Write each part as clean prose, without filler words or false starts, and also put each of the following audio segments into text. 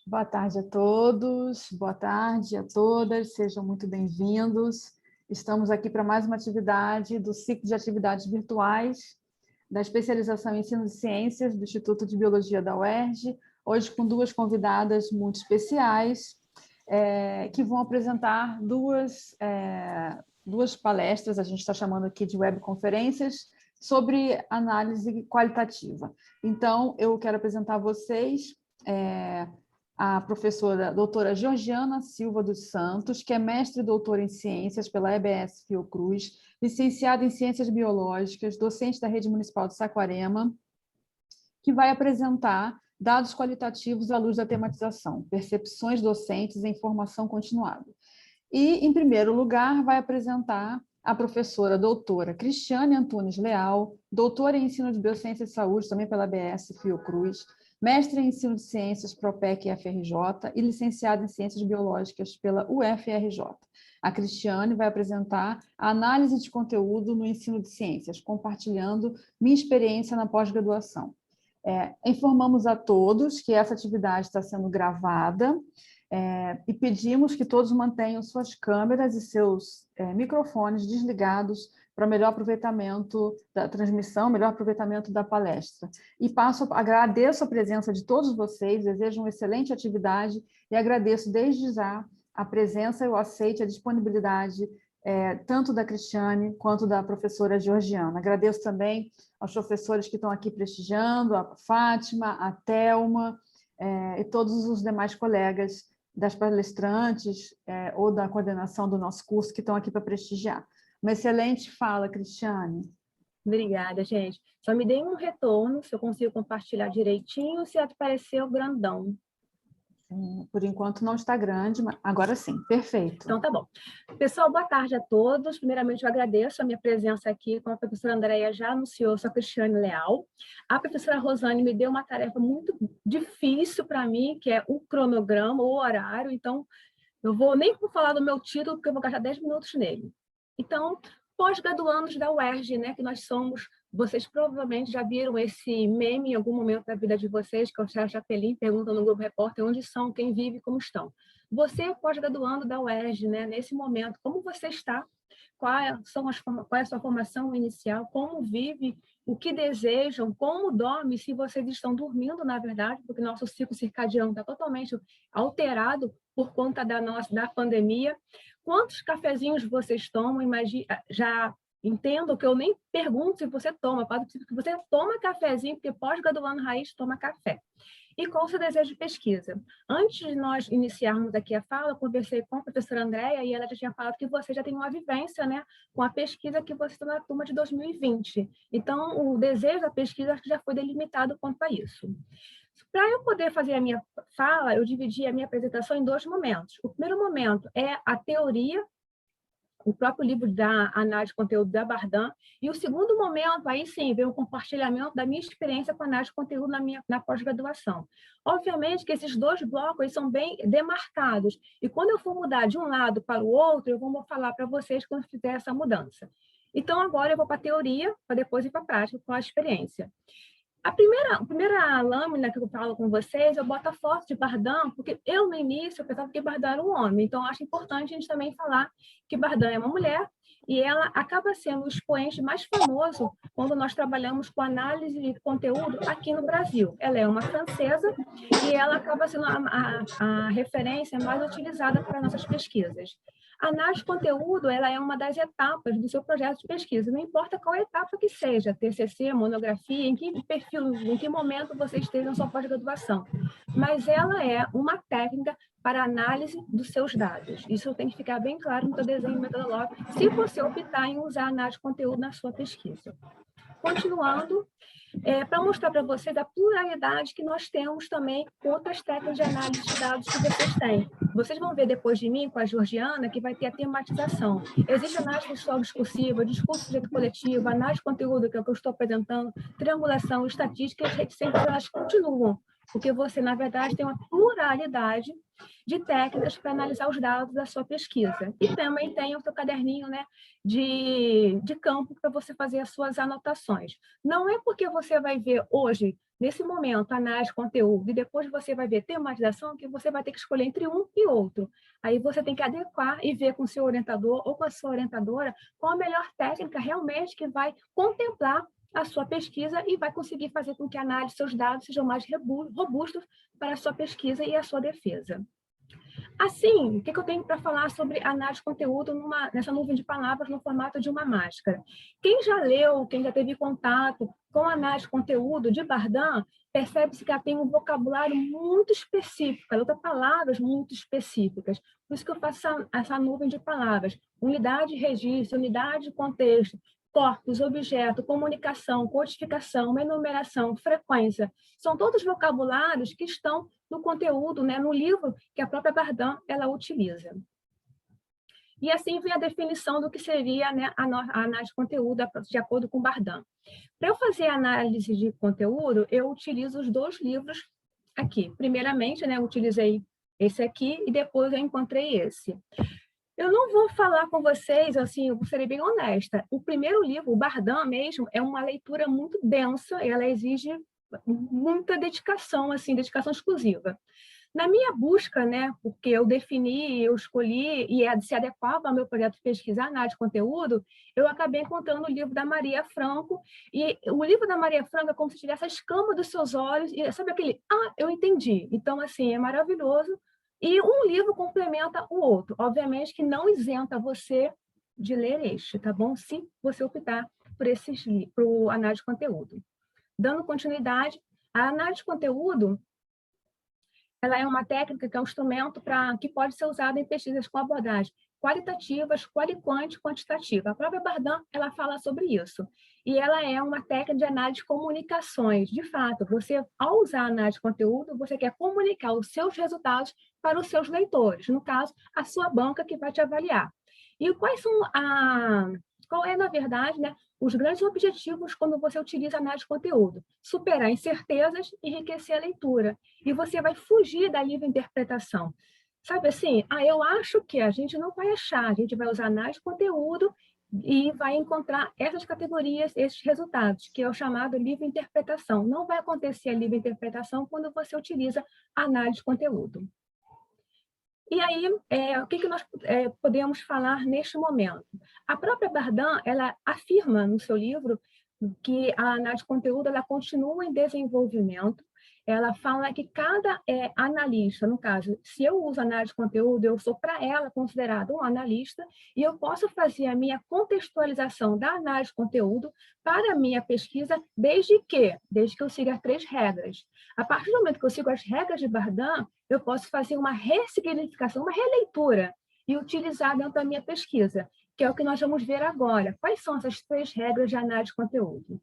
Boa tarde a todos, boa tarde a todas, sejam muito bem-vindos. Estamos aqui para mais uma atividade do ciclo de atividades virtuais da especialização em Ensino de Ciências do Instituto de Biologia da UERJ, hoje com duas convidadas muito especiais, que vão apresentar duas palestras, a gente está chamando aqui de webconferências, sobre análise qualitativa. Então, eu quero apresentar a vocês a professora doutora Georgiana Silva dos Santos, que é mestre e doutora em Ciências pela EBS Fiocruz, licenciada em Ciências Biológicas, docente da Rede Municipal de Saquarema, que vai apresentar dados qualitativos à luz da tematização, percepções docentes em formação continuada. E, em primeiro lugar, vai apresentar a professora doutora Cristiane Antunes Leal, doutora em Ensino de Biociência e Saúde, também pela EBS Fiocruz, mestre em Ensino de Ciências PROPEC e FRJ e licenciada em Ciências Biológicas pela UFRJ. A Cristiane vai apresentar a análise de conteúdo no ensino de ciências, compartilhando minha experiência na pós-graduação. Informamos a todos que essa atividade está sendo gravada e pedimos que todos mantenham suas câmeras e seus microfones desligados para melhor aproveitamento da transmissão, melhor aproveitamento da palestra. E agradeço a presença de todos vocês, desejo uma excelente atividade e agradeço desde já a presença, o aceite, a disponibilidade tanto da Cristiane quanto da professora Georgiana. Agradeço também aos professores que estão aqui prestigiando, a Fátima, a Thelma e todos os demais colegas das palestrantes ou da coordenação do nosso curso que estão aqui para prestigiar. Uma excelente fala, Cristiane. Obrigada, gente. Só me deem um retorno, se eu consigo compartilhar direitinho, se apareceu grandão. Por enquanto não está grande, mas agora sim, perfeito. Então tá bom. Pessoal, boa tarde a todos. Primeiramente, eu agradeço a minha presença aqui, como a professora Andréia já anunciou, sou a Cristiane Leal. A professora Rosane me deu uma tarefa muito difícil para mim, que é o cronograma, o horário, então eu vou nem falar do meu título, porque eu vou gastar 10 minutos nele. Então, pós-graduandos da UERJ, né, que nós somos, vocês provavelmente já viram esse meme em algum momento da vida de vocês, que é o Sérgio Chapelin pergunta no Globo Repórter onde são, quem vive, como estão. Você, pós-graduando da UERJ, né, nesse momento, como você está? Qual é a sua formação inicial? Como vive? O que desejam? Como dorme? Se vocês estão dormindo, na verdade, porque nosso ciclo circadiano está totalmente alterado por conta da pandemia. Quantos cafezinhos vocês tomam? Já entendo que eu nem pergunto se você toma, que você toma cafezinho, porque pós-graduando raiz toma café. E qual o seu desejo de pesquisa? Antes de nós iniciarmos aqui a fala, eu conversei com a professora Andréia e ela já tinha falado que você já tem uma vivência, né, com a pesquisa que você está na turma de 2020. Então, o desejo da pesquisa acho que já foi delimitado quanto a isso. Para eu poder fazer a minha fala, eu dividi a minha apresentação em dois momentos. O primeiro momento é a teoria, o próprio livro da análise de conteúdo da Bardan, e o segundo momento, aí sim, vem o compartilhamento da minha experiência com análise de conteúdo na pós-graduação. Obviamente que esses dois blocos são bem demarcados, e quando eu for mudar de um lado para o outro, eu vou falar para vocês quando fizer essa mudança. Então, agora eu vou para a teoria, para depois ir para a prática, com a experiência. A primeira lâmina que eu falo com vocês, eu boto a foto de Bardan, porque eu, no início, eu pensava que Bardan era um homem. Então, acho importante a gente também falar que Bardan é uma mulher e ela acaba sendo o expoente mais famoso quando nós trabalhamos com análise de conteúdo aqui no Brasil. Ela é uma francesa e ela acaba sendo a referência mais utilizada para nossas pesquisas. A análise de conteúdo, ela é uma das etapas do seu projeto de pesquisa, não importa qual etapa que seja, TCC, monografia, em que perfil, em que momento você esteja na sua pós-graduação. Mas ela é uma técnica para análise dos seus dados. Isso tem que ficar bem claro no seu desenho metodológico, se você optar em usar a análise de conteúdo na sua pesquisa. Continuando, para mostrar para vocês a pluralidade que nós temos também com outras técnicas de análise de dados que vocês têm. Vocês vão ver depois de mim, com a Georgiana, que vai ter a tematização. Existe análise textual discursiva, discurso sujeito coletivo, análise de conteúdo, que é o que eu estou apresentando, triangulação, estatística, as reticências, elas continuam, porque você, na verdade, tem uma pluralidade de técnicas para analisar os dados da sua pesquisa. E também tem o seu caderninho, né, de campo para você fazer as suas anotações. Não é porque você vai ver hoje nesse momento, análise de conteúdo, e depois você vai ver tematização, que você vai ter que escolher entre um e outro. Aí você tem que adequar e ver com o seu orientador ou com a sua orientadora qual a melhor técnica realmente que vai contemplar a sua pesquisa e vai conseguir fazer com que a análise de seus dados sejam mais robustos para a sua pesquisa e a sua defesa. Assim, o que eu tenho para falar sobre análise de conteúdo nessa nuvem de palavras no formato de uma máscara? Quem já leu, quem já teve contato com a análise de conteúdo de Bardin, percebe-se que ela tem um vocabulário muito específico, ela usa palavras muito específicas. Por isso que eu faço essa nuvem de palavras. Unidade de registro, unidade de contexto, corpus, objeto, comunicação, codificação, enumeração, frequência. São todos vocabulários que estão no conteúdo, né, no livro que a própria Bardin ela utiliza. E assim vem a definição do que seria, né, a análise de conteúdo de acordo com Bardin. Para eu fazer a análise de conteúdo, eu utilizo os dois livros aqui. Primeiramente, né, eu utilizei esse aqui e depois eu encontrei esse. Eu não vou falar com vocês, assim, eu serei bem honesta. O primeiro livro, o Bardin mesmo, é uma leitura muito densa, ela exige muita dedicação, assim, dedicação exclusiva. Na minha busca, né, porque eu defini, eu escolhi e se adequava ao meu projeto de pesquisa, análise de conteúdo, eu acabei encontrando o livro da Maria Franco, e o livro da Maria Franco é como se tivesse a escama dos seus olhos, e sabe aquele, eu entendi. Então, assim, é maravilhoso, e um livro complementa o outro. Obviamente que não isenta você de ler este, tá bom? Se você optar por análise de conteúdo. Dando continuidade, a análise de conteúdo ela é uma técnica que é um instrumento que pode ser usado em pesquisas com abordagens qualitativas, quali-quant, quantitativa. A própria Bardin ela fala sobre isso. E ela é uma técnica de análise de comunicações. De fato, você, ao usar a análise de conteúdo, você quer comunicar os seus resultados para os seus leitores. No caso, a sua banca que vai te avaliar. E qual é, na verdade, né, os grandes objetivos quando você utiliza análise de conteúdo? Superar incertezas e enriquecer a leitura. E você vai fugir da livre interpretação. Sabe assim, eu acho que a gente não vai achar, a gente vai usar análise de conteúdo e vai encontrar essas categorias, esses resultados, que é o chamado livre interpretação. Não vai acontecer a livre interpretação quando você utiliza análise de conteúdo. E aí, o que nós podemos falar neste momento? A própria Bardin, ela afirma no seu livro que a análise de conteúdo ela continua em desenvolvimento. Ela fala que cada analista, no caso, se eu uso análise de conteúdo, eu sou para ela considerado um analista e eu posso fazer a minha contextualização da análise de conteúdo para a minha pesquisa desde que eu siga 3 regras. A partir do momento que eu sigo as regras de Bardin, eu posso fazer uma ressignificação, uma releitura e utilizar dentro da minha pesquisa, que é o que nós vamos ver agora. Quais são essas 3 regras de análise de conteúdo?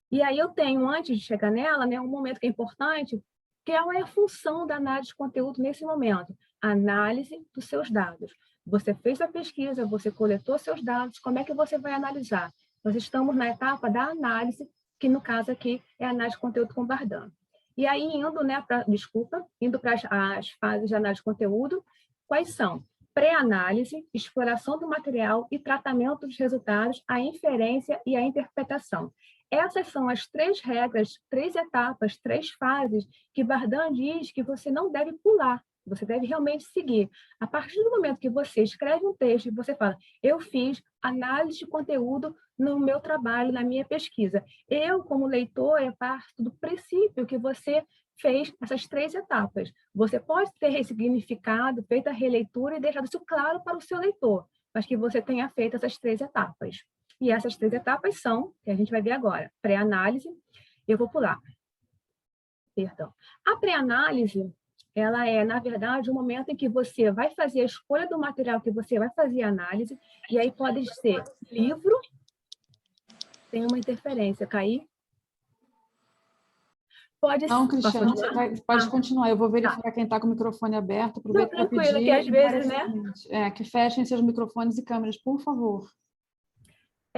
E aí eu tenho, antes de chegar nela, né, um momento que é importante, que é a função da análise de conteúdo nesse momento. Análise dos seus dados. Você fez a pesquisa, você coletou seus dados, como é que você vai analisar? Nós estamos na etapa da análise, que no caso aqui é a análise de conteúdo com Bardin. E aí, indo, né, indo para as fases de análise de conteúdo, quais são? Pré-análise, exploração do material e tratamento dos resultados, a inferência e a interpretação. Essas são as 3 regras, 3 etapas, 3 fases que Bardin diz que você não deve pular, você deve realmente seguir. A partir do momento que você escreve um texto e você fala, eu fiz análise de conteúdo no meu trabalho, na minha pesquisa. Eu, como leitor, parto do princípio que você fez essas 3 etapas. Você pode ter ressignificado, feito a releitura e deixado isso claro para o seu leitor, mas que você tenha feito essas 3 etapas. E essas 3 etapas são, que a gente vai ver agora, pré-análise, eu vou pular. Perdão. A pré-análise, ela é, na verdade, o momento em que você vai fazer a escolha do material que você vai fazer a análise, e aí pode ser livro, tem uma interferência, cair? Pode Não, Cristiane, você pode continuar. Eu vou verificar quem está com o microfone aberto. Aproveito para pedir que às vezes, né? que fechem seus microfones e câmeras, por favor.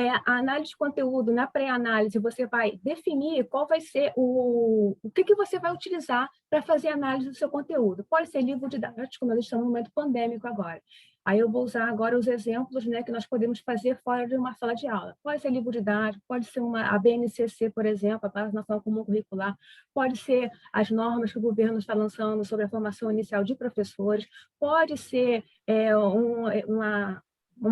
a análise de conteúdo, na pré-análise, você vai definir qual vai ser o que você vai utilizar para fazer a análise do seu conteúdo. Pode ser livro didático, nós estamos no momento pandêmico agora. Aí eu vou usar agora os exemplos, né, que nós podemos fazer fora de uma sala de aula. Pode ser livro didático, pode ser a BNCC, por exemplo, a Base Nacional Comum Curricular, pode ser as normas que o governo está lançando sobre a formação inicial de professores, pode ser uma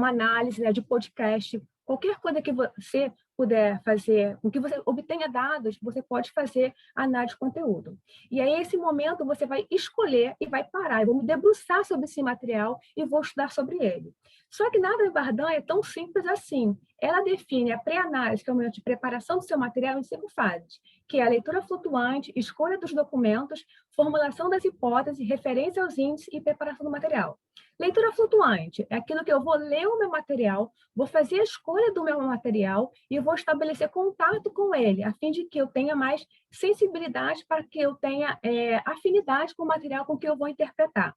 análise, né, de podcast. Qualquer coisa que você puder fazer, com que você obtenha dados, você pode fazer análise de conteúdo. E aí, nesse momento, você vai escolher e vai parar. Eu vou me debruçar sobre esse material e vou estudar sobre ele. Só que nada Bardan é tão simples assim. Ela define a pré-análise, que é o momento de preparação do seu material, em 5 fases, que é a leitura flutuante, escolha dos documentos, formulação das hipóteses, referência aos índices e preparação do material. Leitura flutuante é aquilo que eu vou ler o meu material, vou fazer a escolha do meu material e vou estabelecer contato com ele, a fim de que eu tenha mais sensibilidade, para que eu tenha afinidade com o material com que eu vou interpretar.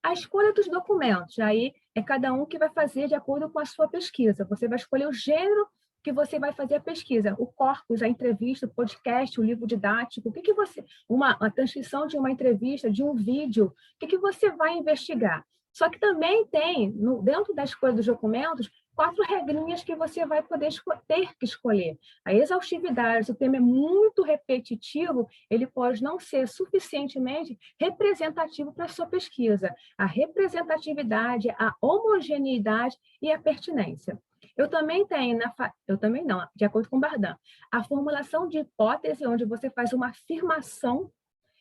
A escolha dos documentos, aí é cada um que vai fazer de acordo com a sua pesquisa. Você vai escolher o gênero que você vai fazer a pesquisa, o corpus, a entrevista, o podcast, o livro didático, uma transcrição de uma entrevista, de um vídeo, o que você vai investigar. Só que também tem, dentro da escolha dos documentos, 4 regrinhas que você vai poder ter que escolher. A exaustividade, se o tema é muito repetitivo, ele pode não ser suficientemente representativo para a sua pesquisa. A representatividade, a homogeneidade e a pertinência. Eu também tenho, de acordo com Bardan, a formulação de hipótese, onde você faz uma afirmação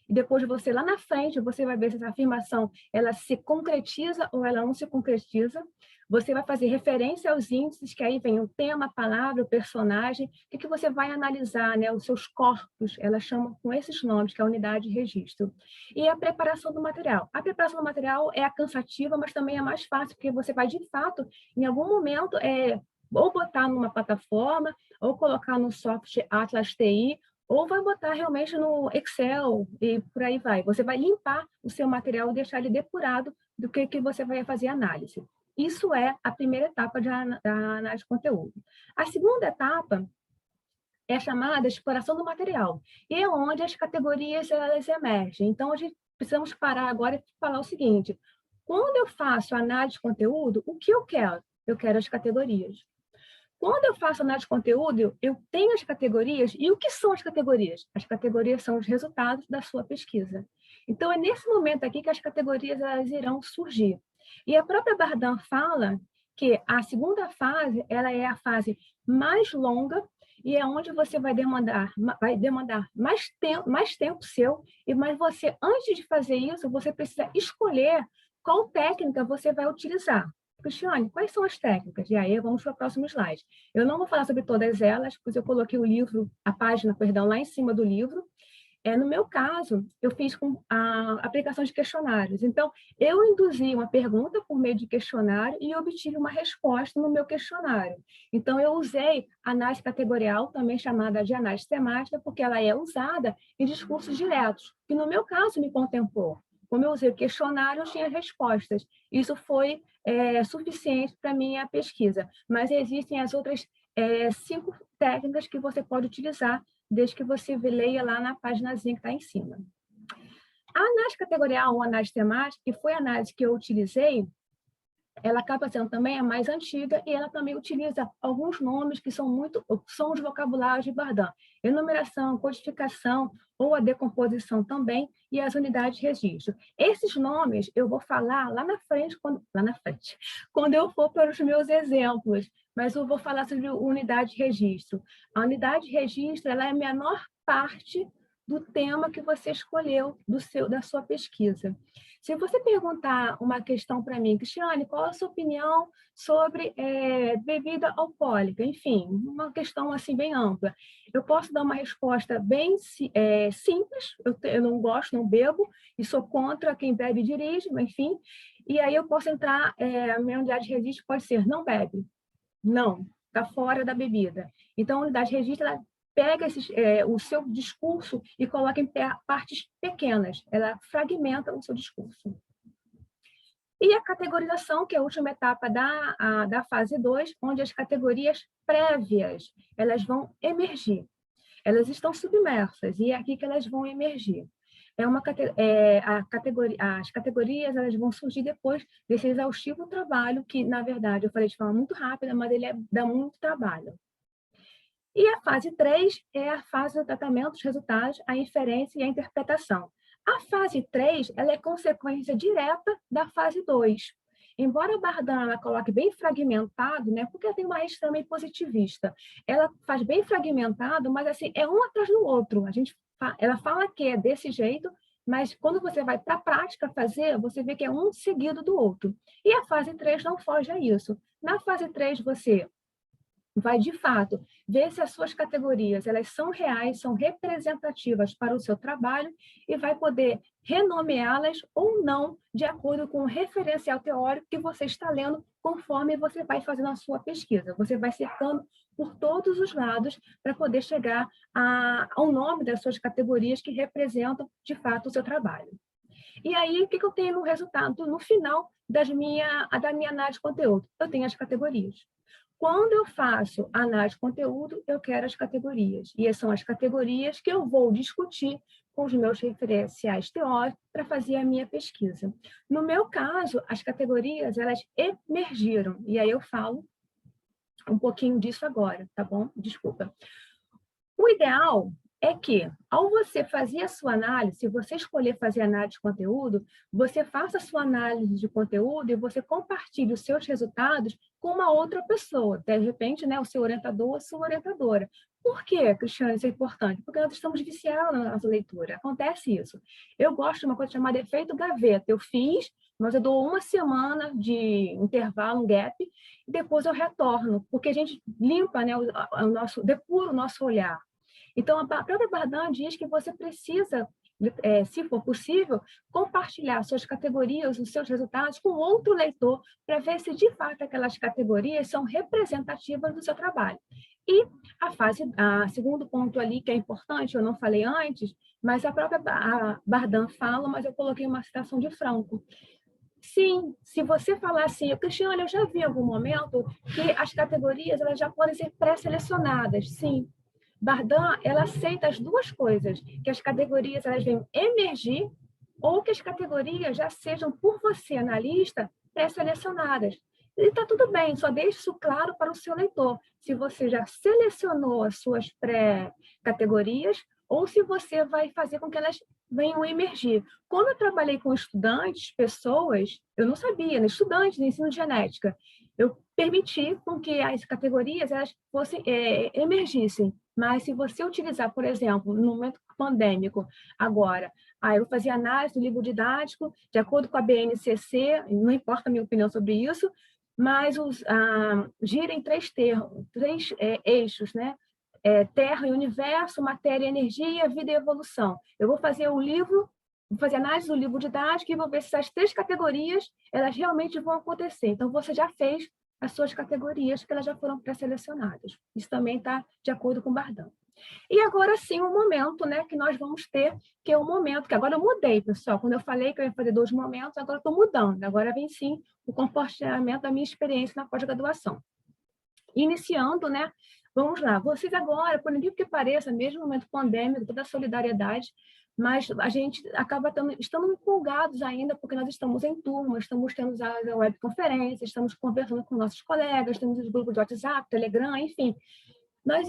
e depois você, lá na frente, você vai ver se essa afirmação ela se concretiza ou ela não se concretiza. Você vai fazer referência aos índices, que aí vem o tema, a palavra, o personagem, o que você vai analisar, né? Os seus corpos, ela chama com esses nomes, que é a unidade de registro. E a preparação do material. A preparação do material é a cansativa, mas também é mais fácil, porque você vai, de fato, em algum momento, ou botar numa plataforma, ou colocar no software Atlas TI, ou vai botar realmente no Excel e por aí vai. Você vai limpar o seu material e deixar ele depurado do que você vai fazer análise. Isso é a primeira etapa da análise de conteúdo. A segunda etapa é chamada exploração do material, e é onde as categorias elas emergem. Então, a gente precisamos parar agora e falar o seguinte: quando eu faço análise de conteúdo, o que eu quero? Eu quero as categorias. Quando eu faço análise de conteúdo, eu tenho as categorias. E o que são as categorias? As categorias são os resultados da sua pesquisa. Então, é nesse momento aqui que as categorias elas irão surgir. E a própria Bardan fala que a segunda fase ela é a fase mais longa e é onde você vai demandar mais tempo seu, mas você, antes de fazer isso, você precisa escolher qual técnica você vai utilizar. Cristiane, quais são as técnicas? E aí, vamos para o próximo slide. Eu não vou falar sobre todas elas, pois eu coloquei a página, lá em cima do livro. No meu caso, eu fiz com a aplicação de questionários. Então, eu induzi uma pergunta por meio de questionário e obtive uma resposta no meu questionário. Então, eu usei análise categorial, também chamada de análise temática, porque ela é usada em discursos diretos, que no meu caso me contemplou. Como eu usei o questionário, eu tinha respostas. Isso foi suficiente para a minha pesquisa. Mas existem as outras 5 técnicas que você pode utilizar, desde que você leia lá na páginazinha que está em cima. A análise categorial ou análise temática, que foi a análise que eu utilizei, ela acaba sendo também a mais antiga e ela também utiliza alguns nomes que são os vocabulários de Bardan. Enumeração, codificação ou a decomposição também e as unidades de registro. Esses nomes eu vou falar lá na frente, quando eu for para os meus exemplos, mas eu vou falar sobre unidade de registro. A unidade de registro ela é a menor parte do tema que você escolheu da sua pesquisa. Se você perguntar uma questão para mim, Cristiane, qual a sua opinião sobre bebida alcoólica? Enfim, uma questão assim bem ampla. Eu posso dar uma resposta bem simples, eu não gosto, não bebo, e sou contra quem bebe e dirige, enfim. E aí eu posso entrar, a minha unidade de registro pode ser não bebe, não, está fora da bebida. Então, a unidade de registro, ela pega o seu discurso e coloca em partes pequenas. Ela fragmenta o seu discurso. E a categorização, que é a última etapa da fase 2, onde as categorias prévias, elas vão emergir. Elas estão submersas, e é aqui que elas vão emergir. As categorias elas vão surgir depois desse exaustivo trabalho, que, na verdade, eu falei de forma muito rápida, mas ele dá muito trabalho. E a fase 3 é a fase do tratamento dos resultados, a inferência e a interpretação. A fase 3 ela é consequência direta da fase 2. Embora a Bardan ela coloque bem fragmentado, né, porque ela tem uma raiz também positivista, ela faz bem fragmentado, mas assim, é um atrás do outro. Ela fala que é desse jeito, mas quando você vai para a prática fazer, você vê que é um seguido do outro. E a fase 3 não foge a isso. Na fase 3, você vai, de fato, ver se as suas categorias elas são reais, são representativas para o seu trabalho e vai poder renomeá-las ou não de acordo com o referencial teórico que você está lendo conforme você vai fazendo a sua pesquisa. Você vai cercando por todos os lados para poder chegar ao nome das suas categorias que representam, de fato, o seu trabalho. E aí, o que eu tenho no resultado? No final da minha análise de conteúdo, eu tenho as categorias. Quando eu faço análise de conteúdo, eu quero as categorias. E são as categorias que eu vou discutir com os meus referenciais teóricos para fazer a minha pesquisa. No meu caso, as categorias, elas emergiram. E aí eu falo um pouquinho disso agora, tá bom? Desculpa. O ideal é que, ao você fazer a sua análise, se você escolher fazer análise de conteúdo, você faça a sua análise de conteúdo e você compartilhe os seus resultados com uma outra pessoa, de repente, né, o seu orientador ou a sua orientadora. Por que, Cristiane, isso é importante? Porque nós estamos viciados na nossa leitura. Acontece isso. Eu gosto de uma coisa chamada efeito gaveta. Eu fiz, mas eu dou uma semana de intervalo, um gap, e depois eu retorno, porque a gente limpa, né, depura o nosso olhar. Então, a própria Bardan diz que você precisa, se for possível, compartilhar suas categorias, os seus resultados com outro leitor para ver se, de fato, aquelas categorias são representativas do seu trabalho. E segundo ponto ali, que é importante, eu não falei antes, mas a própria Bardan fala, mas eu coloquei uma citação de Franco. Sim, se você falar assim, Cristiane, eu já vi em algum momento que as categorias elas já podem ser pré-selecionadas. Sim. Bardan, ela aceita as duas coisas, que as categorias elas venham emergir ou que as categorias já sejam, por você, analista, pré-selecionadas. E está tudo bem, só deixe isso claro para o seu leitor, se você já selecionou as suas pré-categorias ou se você vai fazer com que elas venham emergir. Quando eu trabalhei com estudantes, pessoas, eu não sabia, né? Estudantes de ensino de genética, eu permiti com que as categorias elas fossem, emergissem. Mas se você utilizar, por exemplo, no momento pandêmico, agora, eu fazia análise do livro didático, de acordo com a BNCC, não importa a minha opinião sobre isso, mas gira em três eixos, né? Terra e universo, matéria e energia, vida e evolução. Eu vou fazer vou fazer análise do livro didático e vou ver se essas três categorias elas realmente vão acontecer. Então, você já fez as suas categorias, que elas já foram pré-selecionadas. Isso também está de acordo com o Bardan. E agora sim, o momento, né, que nós vamos ter, que é o momento, que agora eu mudei, pessoal. Quando eu falei que eu ia fazer 2 momentos, agora eu estou mudando. Agora vem sim o compartilhamento da minha experiência na pós-graduação. Iniciando, né? Vamos lá. Vocês agora, por incrível que pareça, mesmo no momento pandêmico, toda a solidariedade, mas a gente acaba estamos empolgados ainda, porque nós estamos em turma, estamos tendo a webconferência, estamos conversando com nossos colegas, temos os grupos de WhatsApp, Telegram, enfim.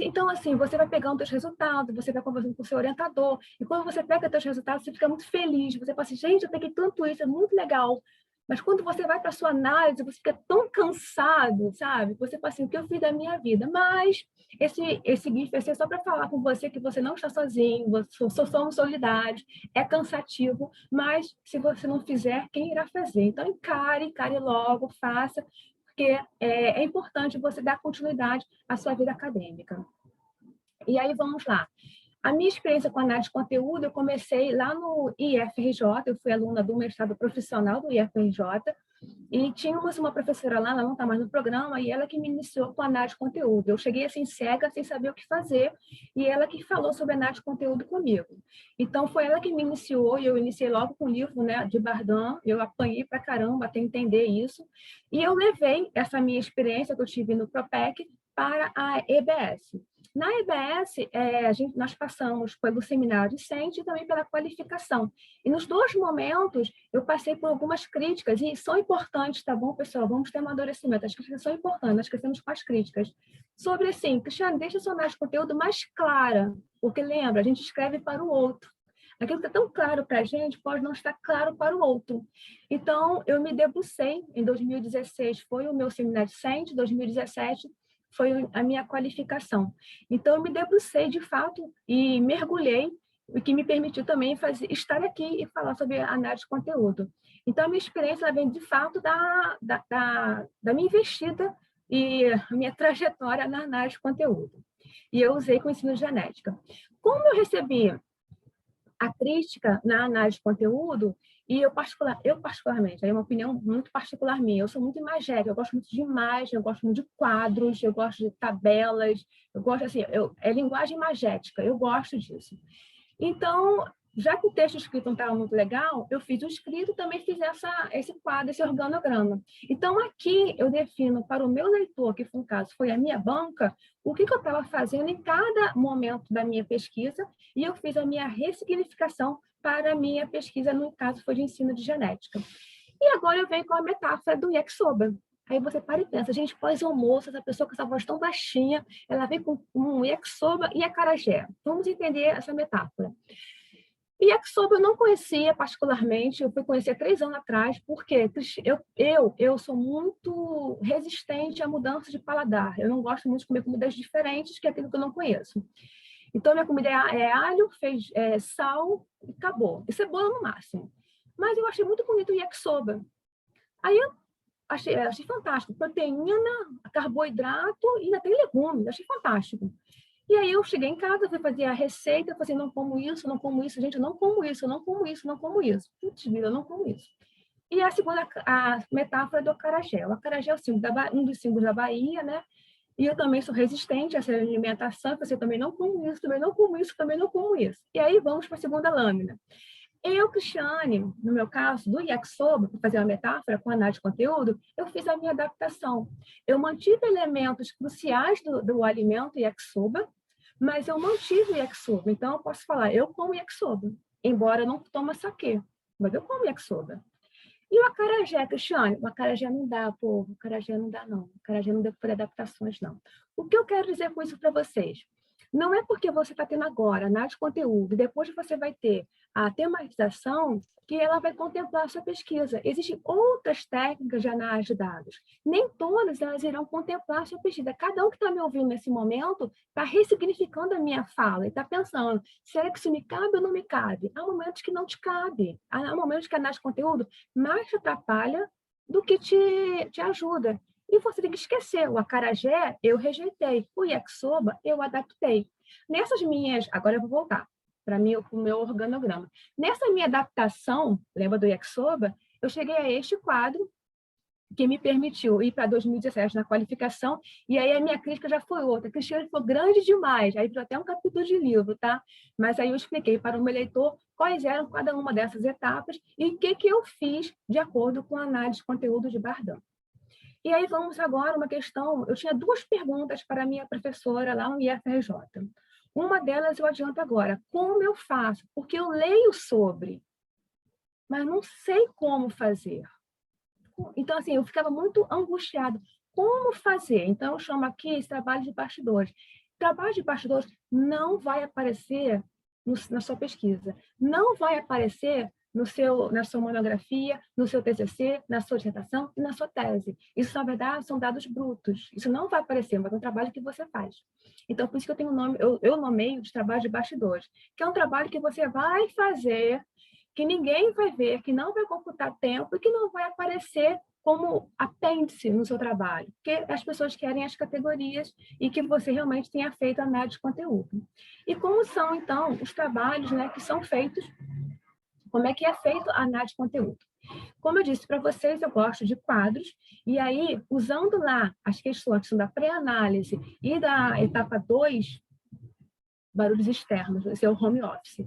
Então, assim, você vai pegando os seus resultados, você vai conversando com o seu orientador, e quando você pega os seus resultados, você fica muito feliz, você fala assim, gente, eu peguei tanto isso, é muito legal. Mas quando você vai para a sua análise, você fica tão cansado, sabe? Você fala assim, o que eu fiz da minha vida? Mas esse GIF vai ser só para falar com você que você não está sozinho, somos solidários, é cansativo, mas se você não fizer, quem irá fazer? Então, encare logo, faça, porque é importante você dar continuidade à sua vida acadêmica. E aí, vamos lá. A minha experiência com análise de conteúdo, eu comecei lá no IFRJ, eu fui aluna do mestrado profissional do IFRJ, E tínhamos uma professora lá, ela não está mais no programa, e ela que me iniciou com a análise de conteúdo. Eu cheguei assim cega, sem saber o que fazer, e ela que falou sobre análise de conteúdo comigo. Então, foi ela que me iniciou, e eu iniciei logo com o livro, né, de Bardin. Eu apanhei pra caramba até entender isso. E eu levei essa minha experiência que eu tive no Propec para a EBS. Na EBS, nós passamos pelo seminário docente e também pela qualificação. E nos dois momentos, eu passei por algumas críticas, e são importantes, tá bom, pessoal? Vamos ter amadurecimento. As críticas são importantes, nós crescemos com as críticas. Sobre, assim, Cristiane, deixa a sua análise de conteúdo mais clara, porque lembra, a gente escreve para o outro. Aquilo que é tão claro para a gente pode não estar claro para o outro. Então, eu me debrucei, em 2016 foi o meu seminário docente, 2017 foi a minha qualificação. Então, eu me debrucei, de fato, e mergulhei, o que me permitiu também estar aqui e falar sobre análise de conteúdo. Então, a minha experiência ela vem, de fato, da minha investida e a minha trajetória na análise de conteúdo. E eu usei com ensino de genética. Como eu recebi a crítica na análise de conteúdo, e eu particularmente, aí é uma opinião muito particular minha, eu sou muito imagética, eu gosto muito de imagem, eu gosto muito de quadros, eu gosto de tabelas, eu gosto assim, é linguagem imagética, eu gosto disso. Então, já que o texto escrito não estava muito legal, eu fiz o escrito e também fiz esse quadro, esse organograma. Então, aqui eu defino para o meu leitor, que no caso foi a minha banca, o que eu estava fazendo em cada momento da minha pesquisa, e eu fiz a minha ressignificação para a minha pesquisa, no caso foi de ensino de genética. E agora eu venho com a metáfora do yakisoba. Aí você para e pensa, gente, pós-almoço, essa pessoa com essa voz tão baixinha, ela vem com um yakisoba e acarajé. Vamos entender essa metáfora. E yakisoba eu não conhecia particularmente, eu fui conhecer 3 anos atrás, porque eu sou muito resistente à mudança de paladar. Eu não gosto muito de comer comidas diferentes, que é aquilo que eu não conheço. Então, minha comida é alho, sal e acabou. E cebola no máximo. Mas eu achei muito bonito o yakisoba. Aí eu achei fantástico. Proteína, carboidrato e ainda tem legumes. Achei fantástico. E aí eu cheguei em casa, fui fazer a receita, falei assim, não como isso, não como isso. Gente, eu não como isso, eu não como isso, não como isso. Putz, vida, eu não como isso. E a segunda, a metáfora do acarajé. O acarajé é um dos símbolos da Bahia, né? E eu também sou resistente a essa alimentação, eu também não como isso, também não como isso, também não como isso. E aí vamos para a segunda lâmina. Eu, Cristiane, no meu caso, do yakisoba, para fazer uma metáfora com análise de conteúdo, eu fiz a minha adaptação. Eu mantive elementos cruciais do alimento yakisoba, mas eu mantive o yakisoba. Então, eu posso falar, eu como yakisoba, embora eu não tome saquê, mas eu como yakisoba. E o acarajé, Cristiane? O acarajé não dá, povo. O acarajé não dá, não. O acarajé não dá por adaptações, não. O que eu quero dizer com isso para vocês? Não é porque você está tendo agora análise de conteúdo, e depois você vai ter a tematização, que ela vai contemplar a sua pesquisa. Existem outras técnicas de análise de dados. Nem todas elas irão contemplar a sua pesquisa. Cada um que está me ouvindo nesse momento está ressignificando a minha fala e está pensando, será que isso me cabe ou não me cabe? Há momentos que não te cabe. Há momentos que a análise de conteúdo mais te atrapalha do que te ajuda. E você tem que esquecer, o acarajé eu rejeitei, o yakisoba eu adaptei. Nessas minhas, agora eu vou voltar para o meu organograma. Nessa minha adaptação, lembra do yakisoba, eu cheguei a este quadro que me permitiu ir para 2017 na qualificação, e aí a minha crítica já foi outra. Cristiane foi grande demais, aí virou até um capítulo de livro, tá? Mas aí eu expliquei para o meu leitor quais eram cada uma dessas etapas e o que eu fiz de acordo com a análise de conteúdo de Bardin. E aí vamos agora a uma questão, eu tinha 2 perguntas para a minha professora lá no IFRJ. Uma delas eu adianto agora, como eu faço? Porque eu leio sobre, mas não sei como fazer. Então, assim, eu ficava muito angustiada. Como fazer? Então, eu chamo aqui esse trabalho de bastidores. Trabalho de bastidores não vai aparecer na sua pesquisa, não vai aparecer na sua monografia, no seu TCC, na sua dissertação e na sua tese. Isso, na verdade, são dados brutos. Isso não vai aparecer, mas é um trabalho que você faz. Então, por isso que eu tenho eu nomeio de trabalho de bastidores, que é um trabalho que você vai fazer, que ninguém vai ver, que não vai computar tempo e que não vai aparecer como apêndice no seu trabalho, porque as pessoas querem as categorias e que você realmente tenha feito análise de conteúdo. E como são, então, os trabalhos, né, que são feitos Como é que é feito a análise de conteúdo? Como eu disse para vocês, eu gosto de quadros, e aí, usando lá as questões que são da pré-análise e da etapa 2, barulhos externos, esse é o home office.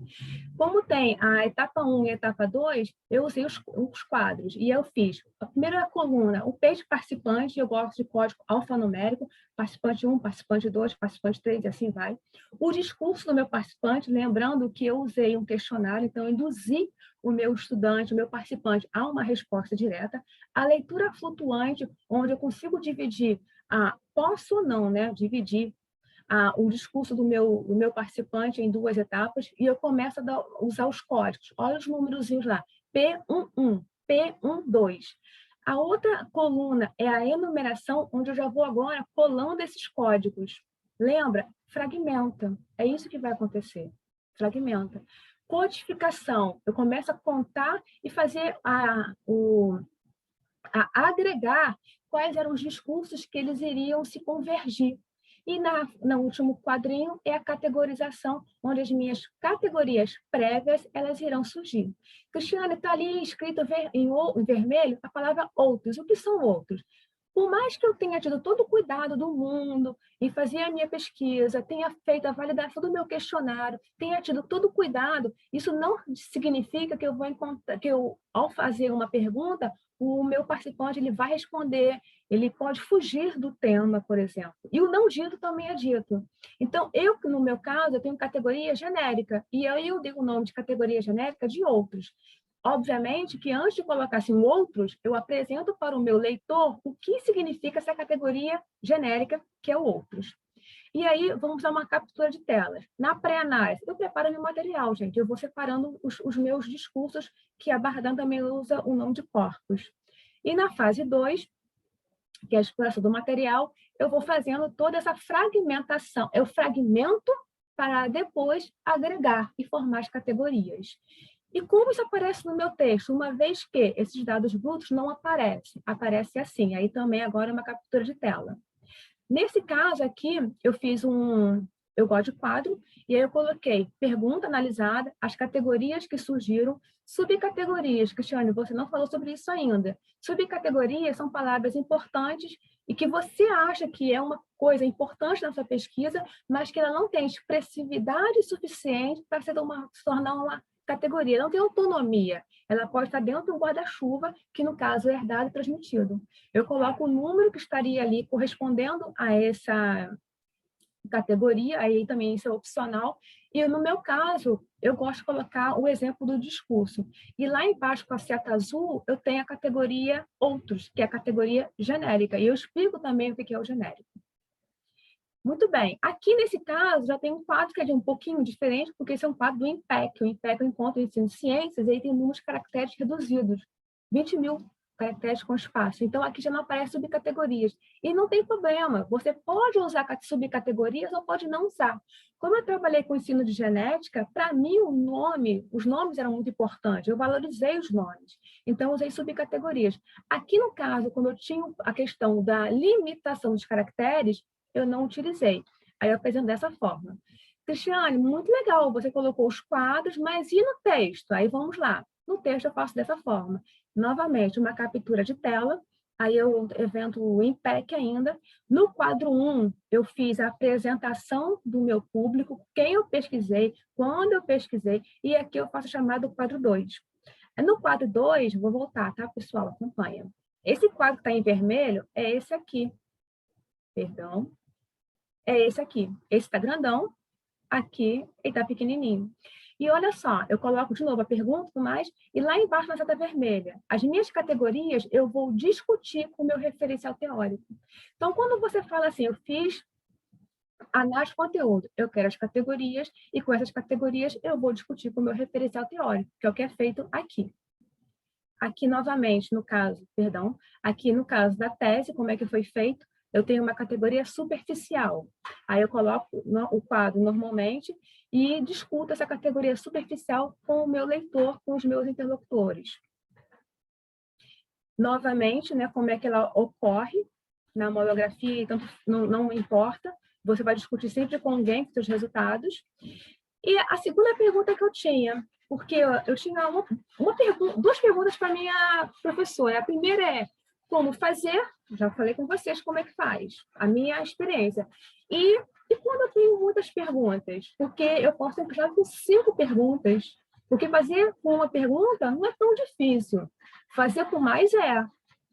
Como tem a etapa 1 e a etapa 2, eu usei os quadros, e eu fiz a primeira coluna, o page participante, eu gosto de código alfanumérico, participante 1, participante 2, participante 3, e assim vai. O discurso do meu participante, lembrando que eu usei um questionário, então eu induzi o meu estudante, o meu participante, a uma resposta direta. A leitura flutuante, onde eu consigo dividir, posso ou não, né, dividir o discurso do meu participante em 2 etapas, e eu começo a usar os códigos. Olha os númerozinhos lá, P11, P12. A outra coluna é a enumeração, onde eu já vou agora colando esses códigos. Lembra? Fragmenta. É isso que vai acontecer. Fragmenta. Codificação. Eu começo a contar e fazer a agregar quais eram os discursos que eles iriam se convergir. E no último quadrinho é a categorização, onde as minhas categorias prévias elas irão surgir. Cristiane, está ali escrito em vermelho a palavra outros. O que são outros? Por mais que eu tenha tido todo o cuidado do mundo em fazer a minha pesquisa, tenha feito a validação do meu questionário, tenha tido todo o cuidado, isso não significa que eu vou encontrar, ao fazer uma pergunta, o meu participante ele vai responder, ele pode fugir do tema, por exemplo. E o não dito também é dito. Então, no meu caso, eu tenho categoria genérica, e aí eu digo o nome de categoria genérica de outros. Obviamente que antes de colocar assim, outros, eu apresento para o meu leitor o que significa essa categoria genérica, que é o outros. E aí, vamos a uma captura de telas. Na pré-análise, eu preparo meu material, gente. Eu vou separando os meus discursos, que a Bardan também usa o nome de corpos. E na fase 2, que é a exploração do material, eu vou fazendo toda essa fragmentação. Eu fragmento para depois agregar e formar as categorias. E como isso aparece no meu texto? Uma vez que esses dados brutos não aparecem, aparece assim. Aí também agora é uma captura de tela. Nesse caso aqui, eu gosto de quadro, e aí eu coloquei pergunta analisada, as categorias que surgiram, subcategorias. Cristiane, você não falou sobre isso ainda. Subcategorias são palavras importantes e que você acha que é uma coisa importante na sua pesquisa, mas que ela não tem expressividade suficiente para se tornar uma categoria, não tem autonomia. Ela pode estar dentro de um guarda-chuva, que no caso é herdado e transmitido. Eu coloco o número que estaria ali correspondendo a essa categoria, aí também isso é opcional, e no meu caso, eu gosto de colocar o exemplo do discurso. E lá embaixo, com a seta azul, eu tenho a categoria outros, que é a categoria genérica, e eu explico também o que é o genérico. Muito bem. Aqui, nesse caso, já tem um quadro que é de um pouquinho diferente, porque esse é um quadro do INPEC. O INPEC é o Encontro de Ensino de Ciências, e aí tem números de caracteres reduzidos, 20.000 caracteres com espaço. Então, aqui já não aparece subcategorias. E não tem problema, você pode usar subcategorias ou pode não usar. Como eu trabalhei com ensino de genética, para mim os nomes eram muito importantes, eu valorizei os nomes. Então, eu usei subcategorias. Aqui, no caso, quando eu tinha a questão da limitação dos caracteres, eu não utilizei. Aí eu apresento dessa forma. Cristiane, muito legal, você colocou os quadros, mas e no texto? Aí vamos lá. No texto eu faço dessa forma. Novamente, uma captura de tela, aí eu evento o INPEC ainda. No quadro 1, eu fiz a apresentação do meu público, quem eu pesquisei, quando eu pesquisei, e aqui eu faço a chamada do quadro 2. No quadro 2, vou voltar, tá, pessoal? Acompanha. Esse quadro que está em vermelho é esse aqui. Perdão. É esse aqui. Esse está grandão, aqui ele está pequenininho. E olha só, eu coloco de novo a pergunta, e lá embaixo na seta vermelha, as minhas categorias eu vou discutir com o meu referencial teórico. Então, quando você fala assim, eu fiz análise de conteúdo, eu quero as categorias, e com essas categorias eu vou discutir com o meu referencial teórico, que é o que é feito aqui. Aqui, novamente, no caso, aqui no caso da tese, como é que foi feito, eu tenho uma categoria superficial. Aí eu coloco o quadro normalmente e discuto essa categoria superficial com o meu leitor, com os meus interlocutores. Novamente, né, como é que ela ocorre na monografia, então não importa, você vai discutir sempre com alguém com seus resultados. E a segunda pergunta que eu tinha, porque eu tinha duas perguntas para minha professora. A primeira é como fazer, já falei com vocês como é que faz, a minha experiência. E quando eu tenho muitas perguntas, porque eu posso entrar com 5 perguntas, porque fazer com uma pergunta não é tão difícil, fazer com mais é.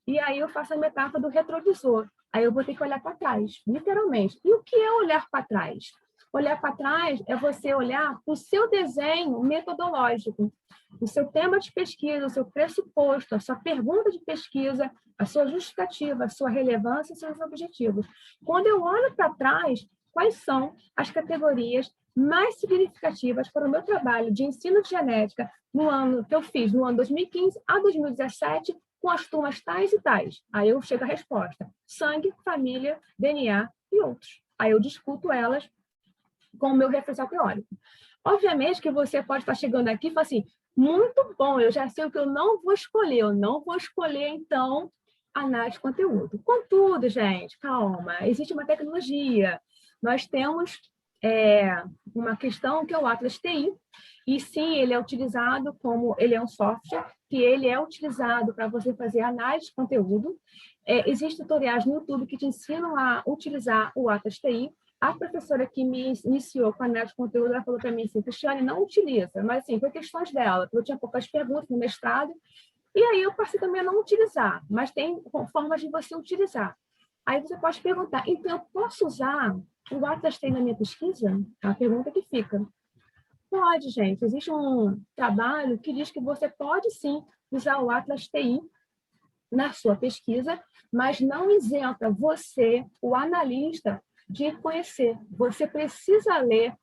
E aí eu faço a metáfora do retrovisor. Aí eu vou ter que olhar para trás, literalmente. E o que é olhar para trás? Olhar para trás é você olhar para o seu desenho metodológico, o seu tema de pesquisa, o seu pressuposto, a sua pergunta de pesquisa, a sua justificativa, a sua relevância e seus objetivos. Quando eu olho para trás, quais são as categorias mais significativas para o meu trabalho de ensino de genética no ano que eu fiz, no ano 2015 a 2017, com as turmas tais e tais. Aí eu chego à resposta: sangue, família, DNA e outros. Aí eu discuto elas com o meu referencial teórico. Obviamente que você pode estar chegando aqui e falar assim, muito bom, eu já sei o que eu não vou escolher. Eu não vou escolher, então, análise de conteúdo. Contudo, gente, calma, existe uma tecnologia. Nós temos uma questão que é o Atlas TI, e sim, ele é utilizado como, ele é um software, que ele é utilizado para você fazer análise de conteúdo. Existem tutoriais no YouTube que te ensinam a utilizar o Atlas TI. A professora que me iniciou com a análise de conteúdo, ela falou para mim assim, Cristiane, não utiliza, mas assim, foi questões dela, porque eu tinha poucas perguntas no mestrado, e aí eu passei também a não utilizar, mas tem formas de você utilizar. Aí você pode perguntar, então eu posso usar o Atlas TI na minha pesquisa? É uma pergunta que fica. Pode, gente, existe um trabalho que diz que você pode sim usar o Atlas TI na sua pesquisa, mas não isenta você, o analista, de conhecer. Você precisa ler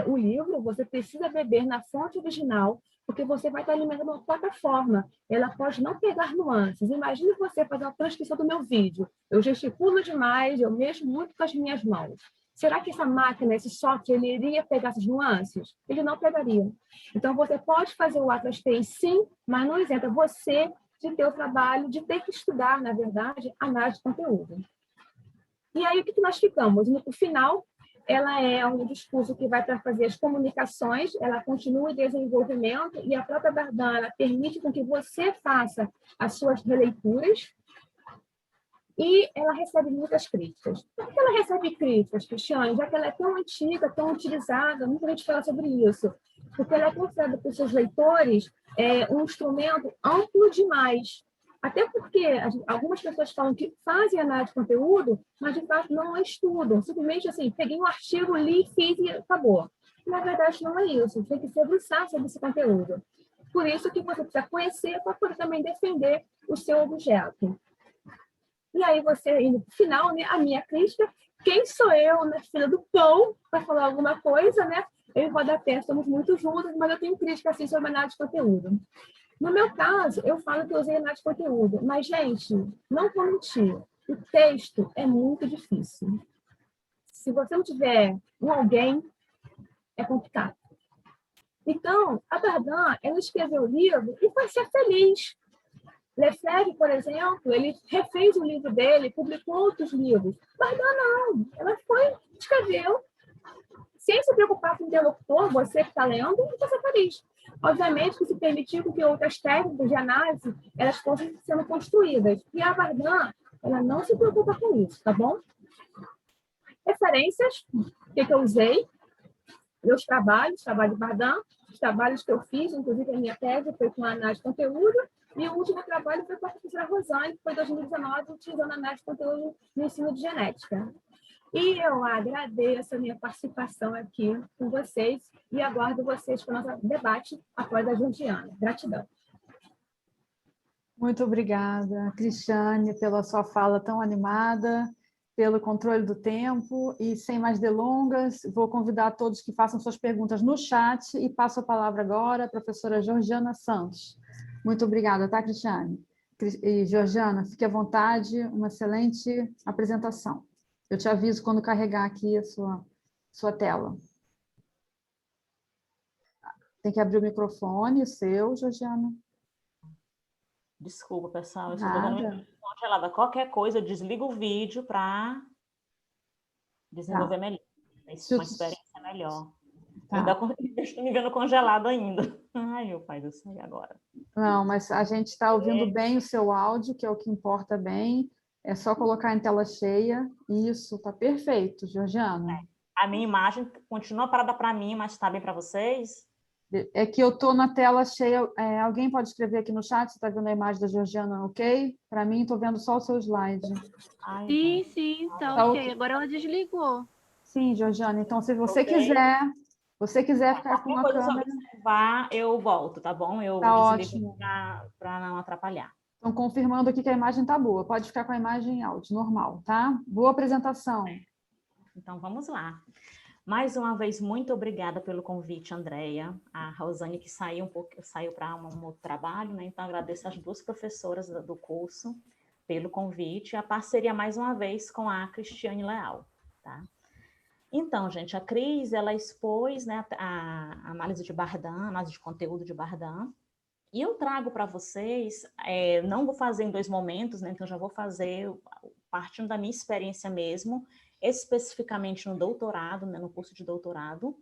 o livro, você precisa beber na fonte original, porque você vai estar alimentando uma plataforma. Ela pode não pegar nuances. Imagine você fazer uma transcrição do meu vídeo. Eu gesticulo demais, eu mexo muito com as minhas mãos. Será que essa máquina, esse software, ele iria pegar essas nuances? Ele não pegaria. Então, você pode fazer o Atlas TI, sim, mas não isenta você de ter o trabalho, de ter que estudar, na verdade, análise de conteúdo. E aí, o que nós ficamos? No final, ela é um discurso que vai para fazer as comunicações, ela continua em desenvolvimento, e a própria Bardana permite com que você faça as suas releituras, e ela recebe muitas críticas. Por que ela recebe críticas, Cristiane? Já que ela é tão antiga, tão utilizada, muita gente fala sobre isso. Porque ela é considerada por seus leitores um instrumento amplo demais. Até porque algumas pessoas falam que fazem análise de conteúdo, mas de fato não estudam. Simplesmente assim, peguei um artigo, li, fiz e acabou. Na verdade, não é isso. Tem que se debruçar sobre esse conteúdo. Por isso que você precisa conhecer para poder também defender o seu objeto. E aí você, indo para o final, né, a minha crítica, quem sou eu na fila do pão para falar alguma coisa, né? Eu e o Rodapé somos muito juntos, mas eu tenho crítica assim, sobre análise de conteúdo. No meu caso, eu falo que eu usei análise de conteúdo, mas, gente, não vou mentir, o texto é muito difícil. Se você não tiver alguém, é complicado. Então, a Dardan, ela escreveu o livro e foi ser feliz. Lefebvre, por exemplo, ele refez o livro dele, publicou outros livros. Dardan não, ela foi, escreveu, sem se preocupar com o interlocutor, você que está lendo, e você feliz. Obviamente que se permitiu que outras técnicas de análise elas fossem sendo construídas. E a Dardan, ela não se preocupa com isso, tá bom? Referências, o que eu usei? Meus trabalhos, trabalho de Dardan, os trabalhos que eu fiz, inclusive a minha tese foi com análise de conteúdo, e o último trabalho foi com a professora Rosane, que foi em 2019, utilizando análise de conteúdo no ensino de genética. E eu agradeço a minha participação aqui com vocês e aguardo vocês para o nosso debate após a Jundiana. Gratidão. Muito obrigada, Cristiane, pela sua fala tão animada, pelo controle do tempo. E, sem mais delongas, vou convidar todos que façam suas perguntas no chat e passo a palavra agora à professora Georgiana Santos. Muito obrigada, tá, Cristiane? E, Georgiana, fique à vontade, uma excelente apresentação. Eu te aviso quando carregar aqui a sua tela. Tem que abrir o microfone, o seu, Georgiana. Desculpa, pessoal, eu estou botando o microfone congelada. Qualquer coisa, eu desligo o vídeo para desenvolver melhor. Isso, uma experiência melhor. Tá. Eu estou me vendo congelado ainda. Ai, meu pai do céu, e agora? Não, mas a gente está ouvindo bem o seu áudio, que é o que importa bem. É só colocar em tela cheia. Isso, tá perfeito, Georgiana. A minha imagem continua parada para mim, mas está bem para vocês? É que eu estou na tela cheia. Alguém pode escrever aqui no chat se está vendo a imagem da Georgiana, ok? Para mim, estou vendo só o seu slide. Ai, Sim, sim, tá Tá ok. ok. Agora ela desligou. Sim, Georgiana. Então, se você ok. quiser ficar com Qualquer a coisa, se eu câmera, observar, eu volto, tá bom? Eu tá desligo ótimo. para não atrapalhar. Estão confirmando aqui que a imagem tá boa. Pode ficar com a imagem em áudio, normal, tá? Boa apresentação. Então, vamos lá. Mais uma vez, muito obrigada pelo convite, Andréia. A Rosane, que saiu para um outro trabalho, né? Então, agradeço às duas professoras do curso pelo convite e a parceria, mais uma vez, com a Cristiane Leal, tá? Então, gente, a Cris, ela expôs, né, a análise de Bardan, análise de conteúdo de Bardan, e eu trago para vocês, não vou fazer em 2 momentos, né, então já vou fazer partindo da minha experiência mesmo, especificamente no doutorado, né, no curso de doutorado,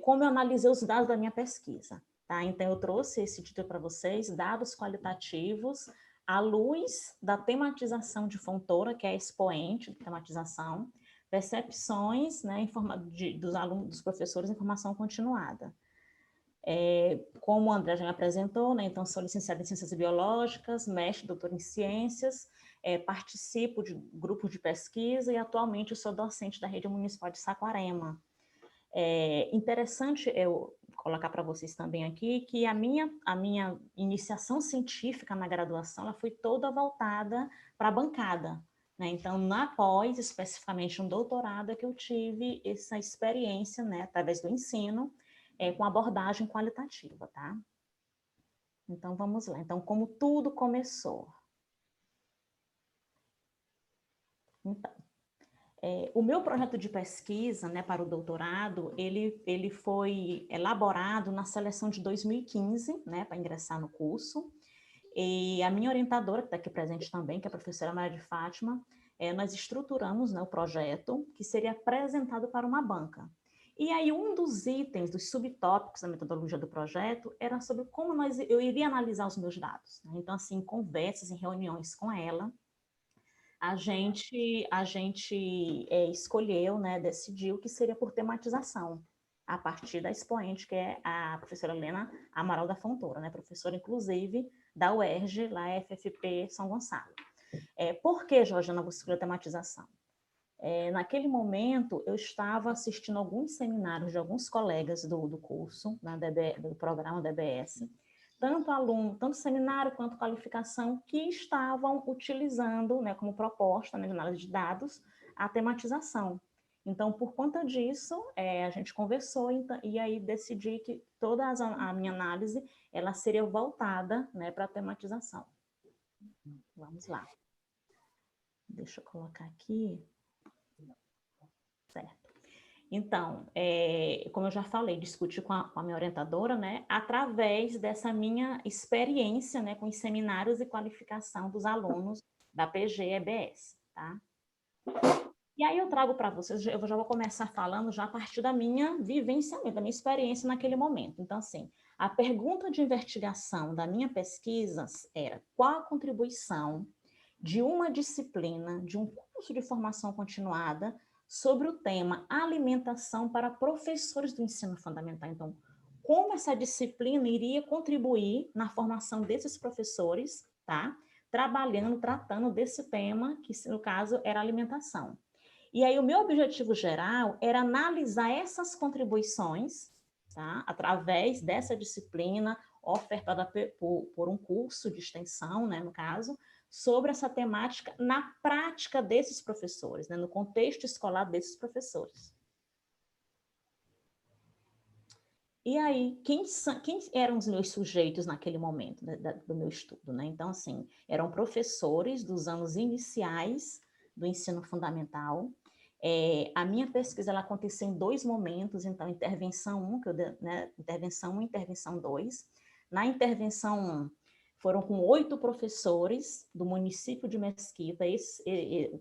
como eu analisei os dados da minha pesquisa. Tá? Então, eu trouxe esse título para vocês, dados qualitativos à luz da tematização de Fontoura, que é a expoente de tematização, percepções, né, dos alunos, dos professores, informação continuada. Como o André já me apresentou, né, então sou licenciada em Ciências Biológicas, mestre e doutora em Ciências, participo de grupos de pesquisa e atualmente eu sou docente da Rede Municipal de Saquarema. Interessante eu colocar para vocês também aqui que a minha iniciação científica na graduação ela foi toda voltada para a bancada. Né? Então, na pós, especificamente no doutorado, é que eu tive essa experiência, né, através do ensino, com abordagem qualitativa, tá? Então, vamos lá. Então, como tudo começou? Então, o meu projeto de pesquisa, né, para o doutorado, ele foi elaborado na seleção de 2015, né, para ingressar no curso, e a minha orientadora, que está aqui presente também, que é a professora Maria de Fátima, nós estruturamos, né, o projeto, que seria apresentado para uma banca. E aí, um dos itens, dos subtópicos da metodologia do projeto, era sobre como eu iria analisar os meus dados. Né? Então, assim, em conversas, em reuniões com ela, a gente escolheu, né, decidiu que seria por tematização, a partir da expoente, que é a professora Helena Amaral da Fontoura, né, professora, inclusive, da UERJ, lá FFP São Gonçalo. Por que, Georgiana, você escolheu a tematização? Naquele momento, eu estava assistindo alguns seminários de alguns colegas do curso, do programa DBS, tanto seminário quanto qualificação, que estavam utilizando, né, como proposta, né, de análise de dados, a tematização. Então, por conta disso, a gente conversou e aí decidi que toda a minha análise ela seria voltada, né, para a tematização. Vamos lá. Deixa eu colocar aqui. Certo. Então, como eu já falei, discuti com a minha orientadora, né, através dessa minha experiência, né, com os seminários e qualificação dos alunos da PG-EBS, tá? E aí eu trago para vocês, eu já vou começar falando já a partir da minha vivência, da minha experiência naquele momento. Então, assim, a pergunta de investigação da minha pesquisa era qual a contribuição de uma disciplina, de um curso de formação continuada, sobre o tema alimentação para professores do ensino fundamental. Então, como essa disciplina iria contribuir na formação desses professores, tá? Tratando desse tema, que no caso era alimentação. E aí o meu objetivo geral era analisar essas contribuições, tá? Através dessa disciplina ofertada por um curso de extensão, né, no caso, sobre essa temática na prática desses professores, né, no contexto escolar desses professores. E aí, quem eram os meus sujeitos naquele momento do meu estudo? Né? Então, assim, eram professores dos anos iniciais do ensino fundamental. A minha pesquisa ela aconteceu em 2 momentos, então, intervenção 1, intervenção 1 e intervenção 2. Na intervenção 1, foram com 8 professores do município de Mesquita.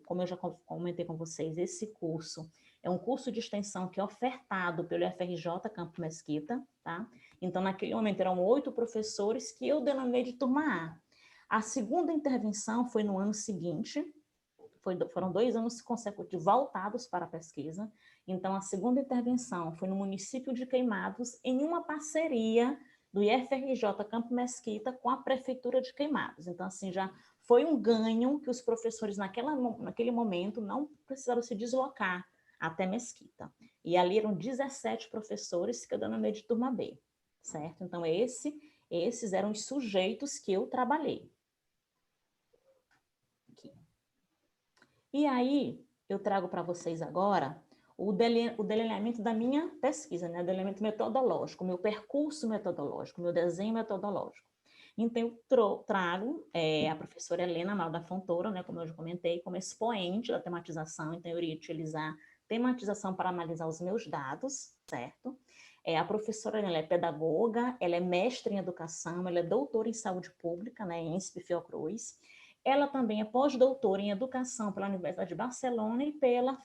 Como eu já comentei com vocês, esse curso É um curso de extensão que é ofertado pelo FRJ Campo Mesquita, tá? Então, naquele momento, eram 8 professores que eu denominei de turma A. A segunda intervenção foi no ano seguinte, foram 2 anos consecutivos voltados para a pesquisa. Então, a segunda intervenção foi no município de Queimados, em uma parceria do IFRJ Campo Mesquita com a Prefeitura de Queimados. Então, assim, já foi um ganho que os professores, naquele momento, não precisaram se deslocar até Mesquita. E ali eram 17 professores que eu denominei de turma B, certo? Então, esses eram os sujeitos que eu trabalhei. Aqui. E aí, eu trago para vocês agora o delineamento da minha pesquisa, né? O delineamento metodológico, meu percurso metodológico, meu desenho metodológico. Então, eu trago a professora Helena Amaral da Fontoura, né, como eu já comentei, como expoente da tematização. Então, eu iria utilizar tematização para analisar os meus dados, certo? A professora, ela é pedagoga, ela é mestre em educação, ela é doutora em saúde pública, né, em INSP Fiocruz. Ela também é pós-doutora em educação pela Universidade de Barcelona e pela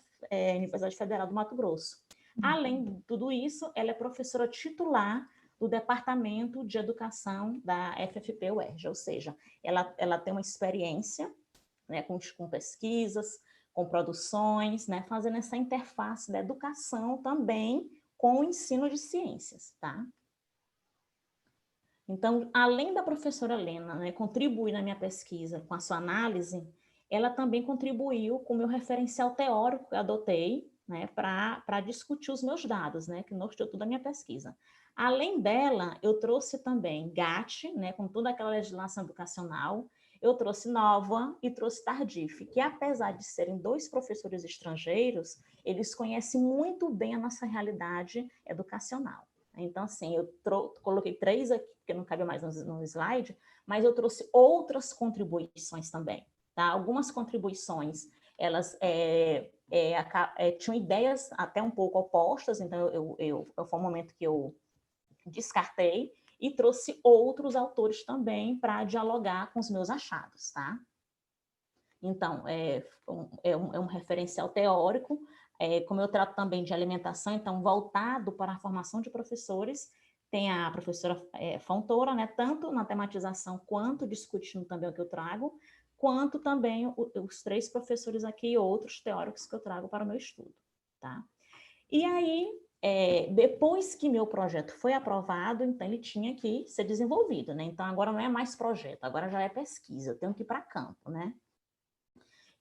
Universidade Federal do Mato Grosso. Além de tudo isso, ela é professora titular do Departamento de Educação da FFP-UERJ, ou seja, ela tem uma experiência, né, com pesquisas, com produções, né, fazendo essa interface da educação também com o ensino de ciências, tá? Então, além da professora Helena, né, contribuir na minha pesquisa com a sua análise, ela também contribuiu com o meu referencial teórico que eu adotei, né, para discutir os meus dados, né, que norteou toda a minha pesquisa. Além dela, eu trouxe também GAT, né, com toda aquela legislação educacional, eu trouxe NOVA e trouxe TARDIF, que apesar de serem 2 professores estrangeiros, eles conhecem muito bem a nossa realidade educacional. Então, assim, eu coloquei 3 aqui, porque não cabe mais no slide, mas eu trouxe outras contribuições também, tá? Algumas contribuições, elas tinham ideias até um pouco opostas, então foi um momento que eu descartei e trouxe outros autores também para dialogar com os meus achados, tá? Então, é um referencial teórico, como eu trato também de alimentação, então, voltado para a formação de professores, tem a professora Fontoura, né, tanto na tematização, quanto discutindo também o que eu trago, quanto também os 3 professores aqui e outros teóricos que eu trago para o meu estudo, tá? E aí, depois que meu projeto foi aprovado, então ele tinha que ser desenvolvido, né? Então, agora não é mais projeto, agora já é pesquisa, eu tenho que ir para campo, né?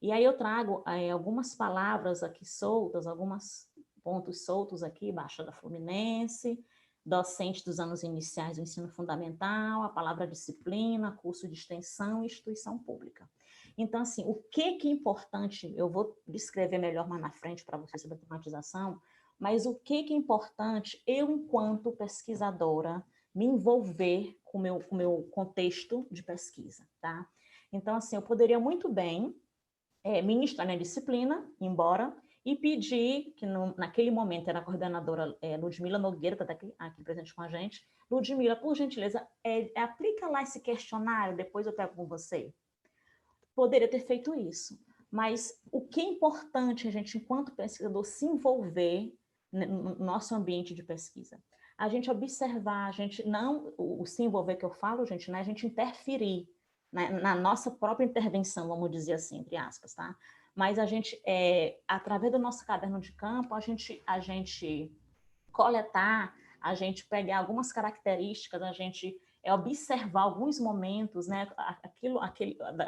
E aí eu trago algumas palavras aqui soltas, alguns pontos soltos aqui, Baixada Fluminense, docente dos anos iniciais do ensino fundamental, a palavra disciplina, curso de extensão e instituição pública. Então, assim, o que é importante, eu vou descrever melhor mais na frente para vocês sobre a tematização, mas o que é importante eu, enquanto pesquisadora, me envolver com o meu contexto de pesquisa, tá? Então, assim, eu poderia muito bem ministrar minha disciplina, embora, e pedir, que naquele momento era a coordenadora Ludmila Nogueira, que está aqui presente com a gente. Ludmila, por gentileza, aplica lá esse questionário, depois eu pego com você. Poderia ter feito isso, mas o que é importante a gente, enquanto pesquisador, se envolver no nosso ambiente de pesquisa? A gente observar, a gente não, o se envolver que eu falo, gente, não é a gente interferir na nossa própria intervenção, vamos dizer assim, entre aspas, tá? Mas a gente, através do nosso caderno de campo, a gente coletar, a gente pegar algumas características, a gente observar alguns momentos, né,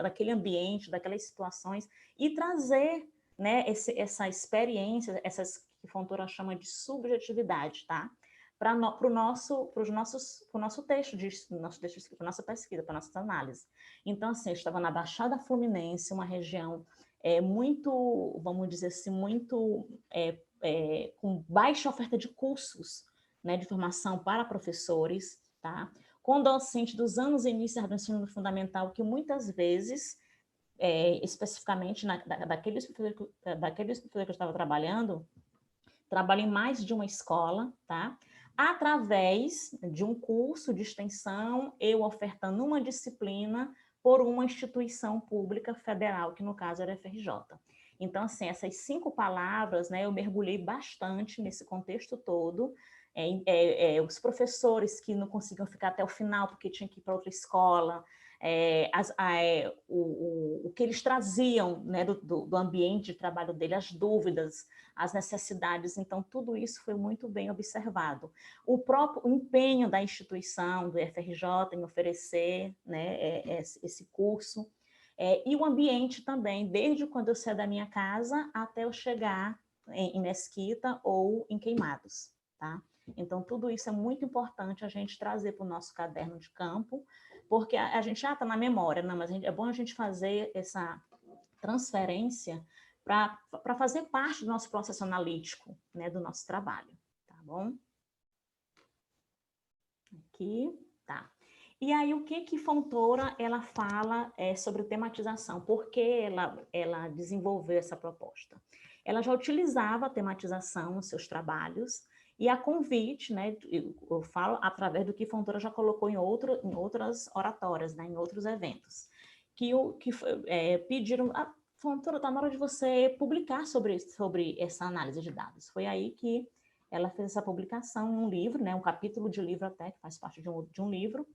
daquele ambiente, daquelas situações, e trazer, né, essa experiência, essas que Fontoura chama de subjetividade, tá? Para o nosso texto, para nossa pesquisa, para nossa análise. Então, assim, eu estava na Baixada Fluminense, uma região muito, vamos dizer assim, muito com baixa oferta de cursos, né, de formação para professores, tá? Com docente dos anos iniciais do ensino fundamental, que muitas vezes, especificamente daqueles professores que eu estava trabalhando, trabalho em mais de uma escola, tá? Através de um curso de extensão, eu ofertando uma disciplina por uma instituição pública federal, que no caso era a FRJ. Então, assim, essas 5 palavras, né, eu mergulhei bastante nesse contexto todo. Os professores que não conseguiam ficar até o final porque tinham que ir para outra escola, o que eles traziam, né, do ambiente de trabalho dele, as dúvidas, as necessidades. Então, tudo isso foi muito bem observado. O próprio empenho da instituição, do FRJ, em oferecer, né, esse curso, e o ambiente também, desde quando eu saio da minha casa até eu chegar em Mesquita ou em Queimados, tá? Então, tudo isso é muito importante a gente trazer para o nosso caderno de campo, porque a gente já está na memória, não, mas é bom a gente fazer essa transferência para fazer parte do nosso processo analítico, né, do nosso trabalho, tá bom? Aqui, tá. E aí, o que Fontoura, ela fala sobre tematização? Por que ela desenvolveu essa proposta? Ela já utilizava a tematização nos seus trabalhos, e a convite, né, eu falo através do que Fontoura já colocou em outras oratórias, né, em outros eventos, pediram, Fontoura, está na hora de você publicar sobre essa análise de dados. Foi aí que ela fez essa publicação em um livro, né, um capítulo de livro até, que faz parte de um livro,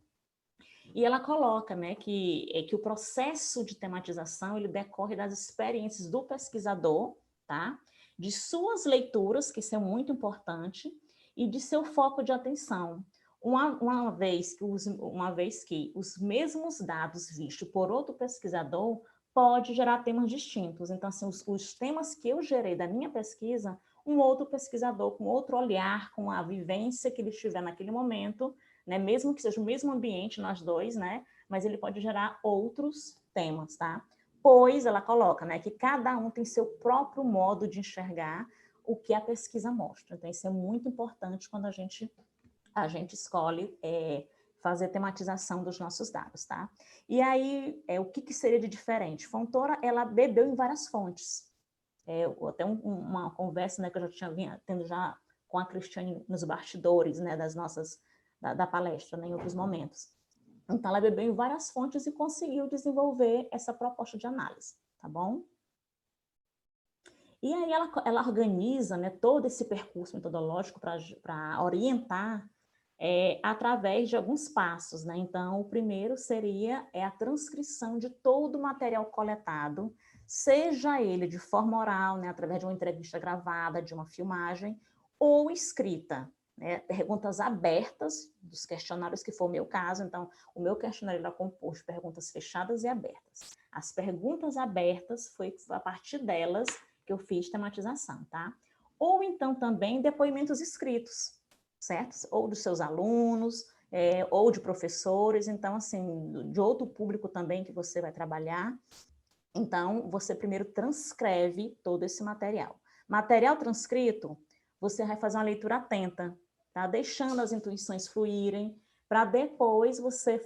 e ela coloca, né, que o processo de tematização ele decorre das experiências do pesquisador, tá? De suas leituras, que isso é muito importante, e de seu foco de atenção. Uma vez que os mesmos dados vistos por outro pesquisador pode gerar temas distintos. Então, assim, os temas que eu gerei da minha pesquisa, um outro pesquisador com outro olhar, com a vivência que ele tiver naquele momento, né, mesmo que seja o mesmo ambiente, nós dois, né, mas ele pode gerar outros temas, tá? Pois ela coloca, né, que cada um tem seu próprio modo de enxergar o que a pesquisa mostra. Então, isso é muito importante quando a gente escolhe fazer tematização dos nossos dados, tá? E aí, o que seria de diferente? Fontoura, ela bebeu em várias fontes. Até uma conversa, né, que eu já tinha tendo já com a Cristiane nos bastidores, né, da palestra, né, em outros momentos. Então, ela bebeu em várias fontes e conseguiu desenvolver essa proposta de análise, tá bom? E aí ela organiza, né, todo esse percurso metodológico para orientar através de alguns passos, né? Então, o primeiro seria a transcrição de todo o material coletado, seja ele de forma oral, né, através de uma entrevista gravada, de uma filmagem, ou escrita, né? Perguntas abertas dos questionários, que foi o meu caso. Então, o meu questionário era composto de perguntas fechadas e abertas. As perguntas abertas, foi a partir delas que eu fiz tematização, tá? Ou então também depoimentos escritos, certo? Ou dos seus alunos, ou de professores, então, assim, de outro público também que você vai trabalhar. Então, você primeiro transcreve todo esse material. Material transcrito, você vai fazer uma leitura atenta, tá? Deixando as intuições fluírem, para depois você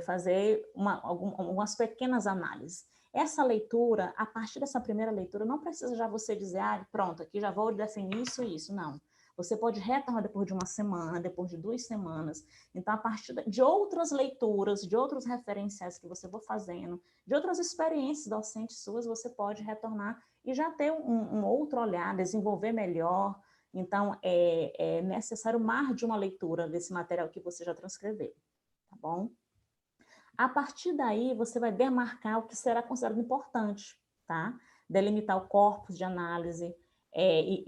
fazer algumas pequenas análises. Essa leitura, a partir dessa primeira leitura, não precisa já você dizer, pronto, aqui já vou definir isso e isso, não. Você pode retornar depois de uma semana, depois de 2 semanas. Então, a partir de outras leituras, de outros referenciais que você for fazendo, de outras experiências docentes suas, você pode retornar e já ter um outro olhar, desenvolver melhor. Então, é necessário mais de uma leitura desse material que você já transcreveu, tá bom? A partir daí, você vai demarcar o que será considerado importante, tá? Delimitar o corpus de análise.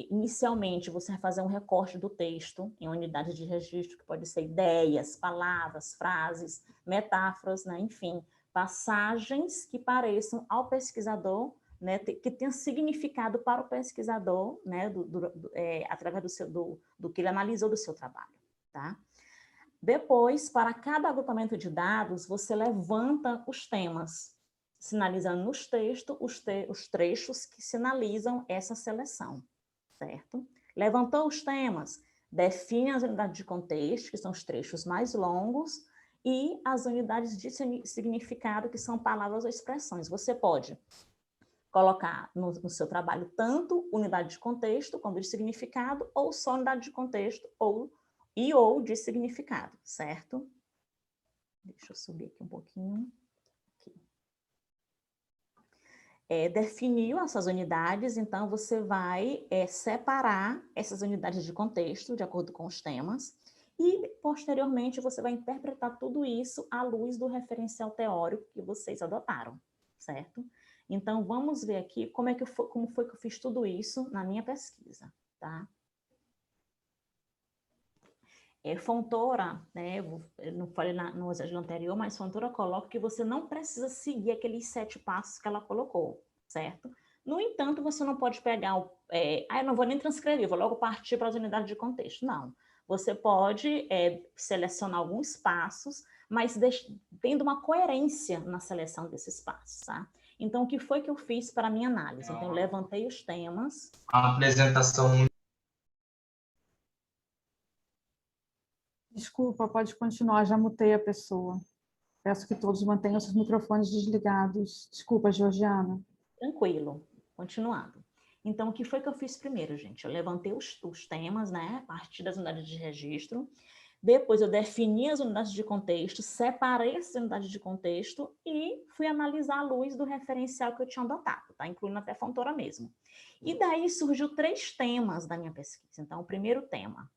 Inicialmente, você vai fazer um recorte do texto em unidades de registro, que pode ser ideias, palavras, frases, metáforas, né? Enfim, passagens que pareçam ao pesquisador, né? Que tenham significado para o pesquisador, né? Através do que ele analisou do seu trabalho, tá? Depois, para cada agrupamento de dados, você levanta os temas, sinalizando nos textos os trechos que sinalizam essa seleção, certo? Levantou os temas, define as unidades de contexto, que são os trechos mais longos, e as unidades de significado, que são palavras ou expressões. Você pode colocar no seu trabalho tanto unidade de contexto como de significado, ou só unidade de contexto, ou de significado, certo? Deixa eu subir aqui um pouquinho. Aqui. definiu essas unidades, então você vai separar essas unidades de contexto, de acordo com os temas, e, posteriormente, você vai interpretar tudo isso à luz do referencial teórico que vocês adotaram, certo? Então, vamos ver aqui como foi que eu fiz tudo isso na minha pesquisa, tá? Fontoura, né, eu não falei no exercício anterior, mas Fontoura coloca que você não precisa seguir aqueles 7 passos que ela colocou, certo? No entanto, você não pode pegar, eu não vou nem transcrever, vou logo partir para as unidades de contexto, não. Você pode selecionar alguns passos, mas tendo uma coerência na seleção desses passos, tá? Então, o que foi que eu fiz para a minha análise? Então, eu levantei os temas. A apresentação. Desculpa, pode continuar, já mutei a pessoa. Peço que todos mantenham seus microfones desligados. Desculpa, Georgiana. Tranquilo, continuando. Então, o que foi que eu fiz primeiro, gente? Eu levantei os temas, né, a partir das unidades de registro. Depois, eu defini as unidades de contexto, separei essas unidades de contexto e fui analisar à luz do referencial que eu tinha adotado, tá? Incluindo até Fontoura mesmo. E daí surgiu 3 temas da minha pesquisa. Então, o primeiro tema,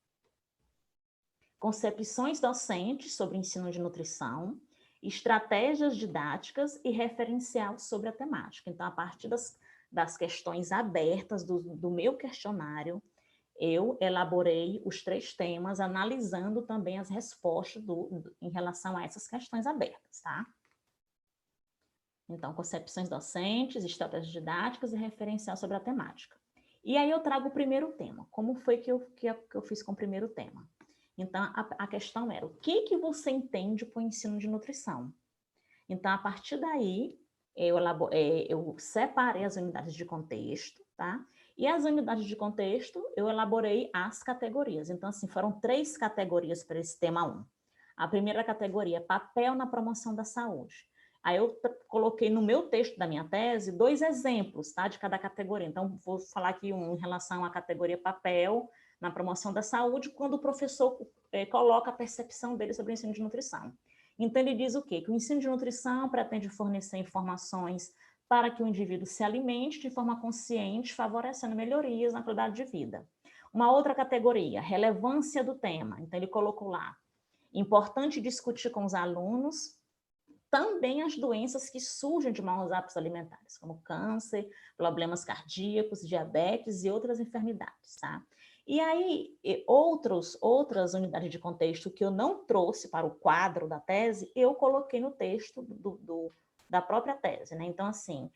concepções docentes sobre ensino de nutrição, estratégias didáticas e referencial sobre a temática. Então, a partir das questões abertas do meu questionário, eu elaborei os 3 temas, analisando também as respostas em relação a essas questões abertas, tá? Então, concepções docentes, estratégias didáticas e referencial sobre a temática. E aí eu trago o primeiro tema. Como foi que eu fiz com o primeiro tema? Então, a questão era, o que você entende por ensino de nutrição? Então, a partir daí, eu separei as unidades de contexto, tá? E as unidades de contexto, eu elaborei as categorias. Então, assim, foram 3 categorias para esse tema 1. A primeira categoria, papel na promoção da saúde. Aí eu coloquei no meu texto da minha tese 2 exemplos, tá? De cada categoria. Então, vou falar aqui um em relação à categoria papel na promoção da saúde, quando o professor coloca a percepção dele sobre o ensino de nutrição. Então, ele diz o quê? Que o ensino de nutrição pretende fornecer informações para que o indivíduo se alimente de forma consciente, favorecendo melhorias na qualidade de vida. Uma outra categoria, relevância do tema. Então, ele colocou lá, importante discutir com os alunos também as doenças que surgem de maus hábitos alimentares, como câncer, problemas cardíacos, diabetes e outras enfermidades, tá? E aí, outras unidades de contexto que eu não trouxe para o quadro da tese, eu coloquei no texto da própria tese, né? Então, assim,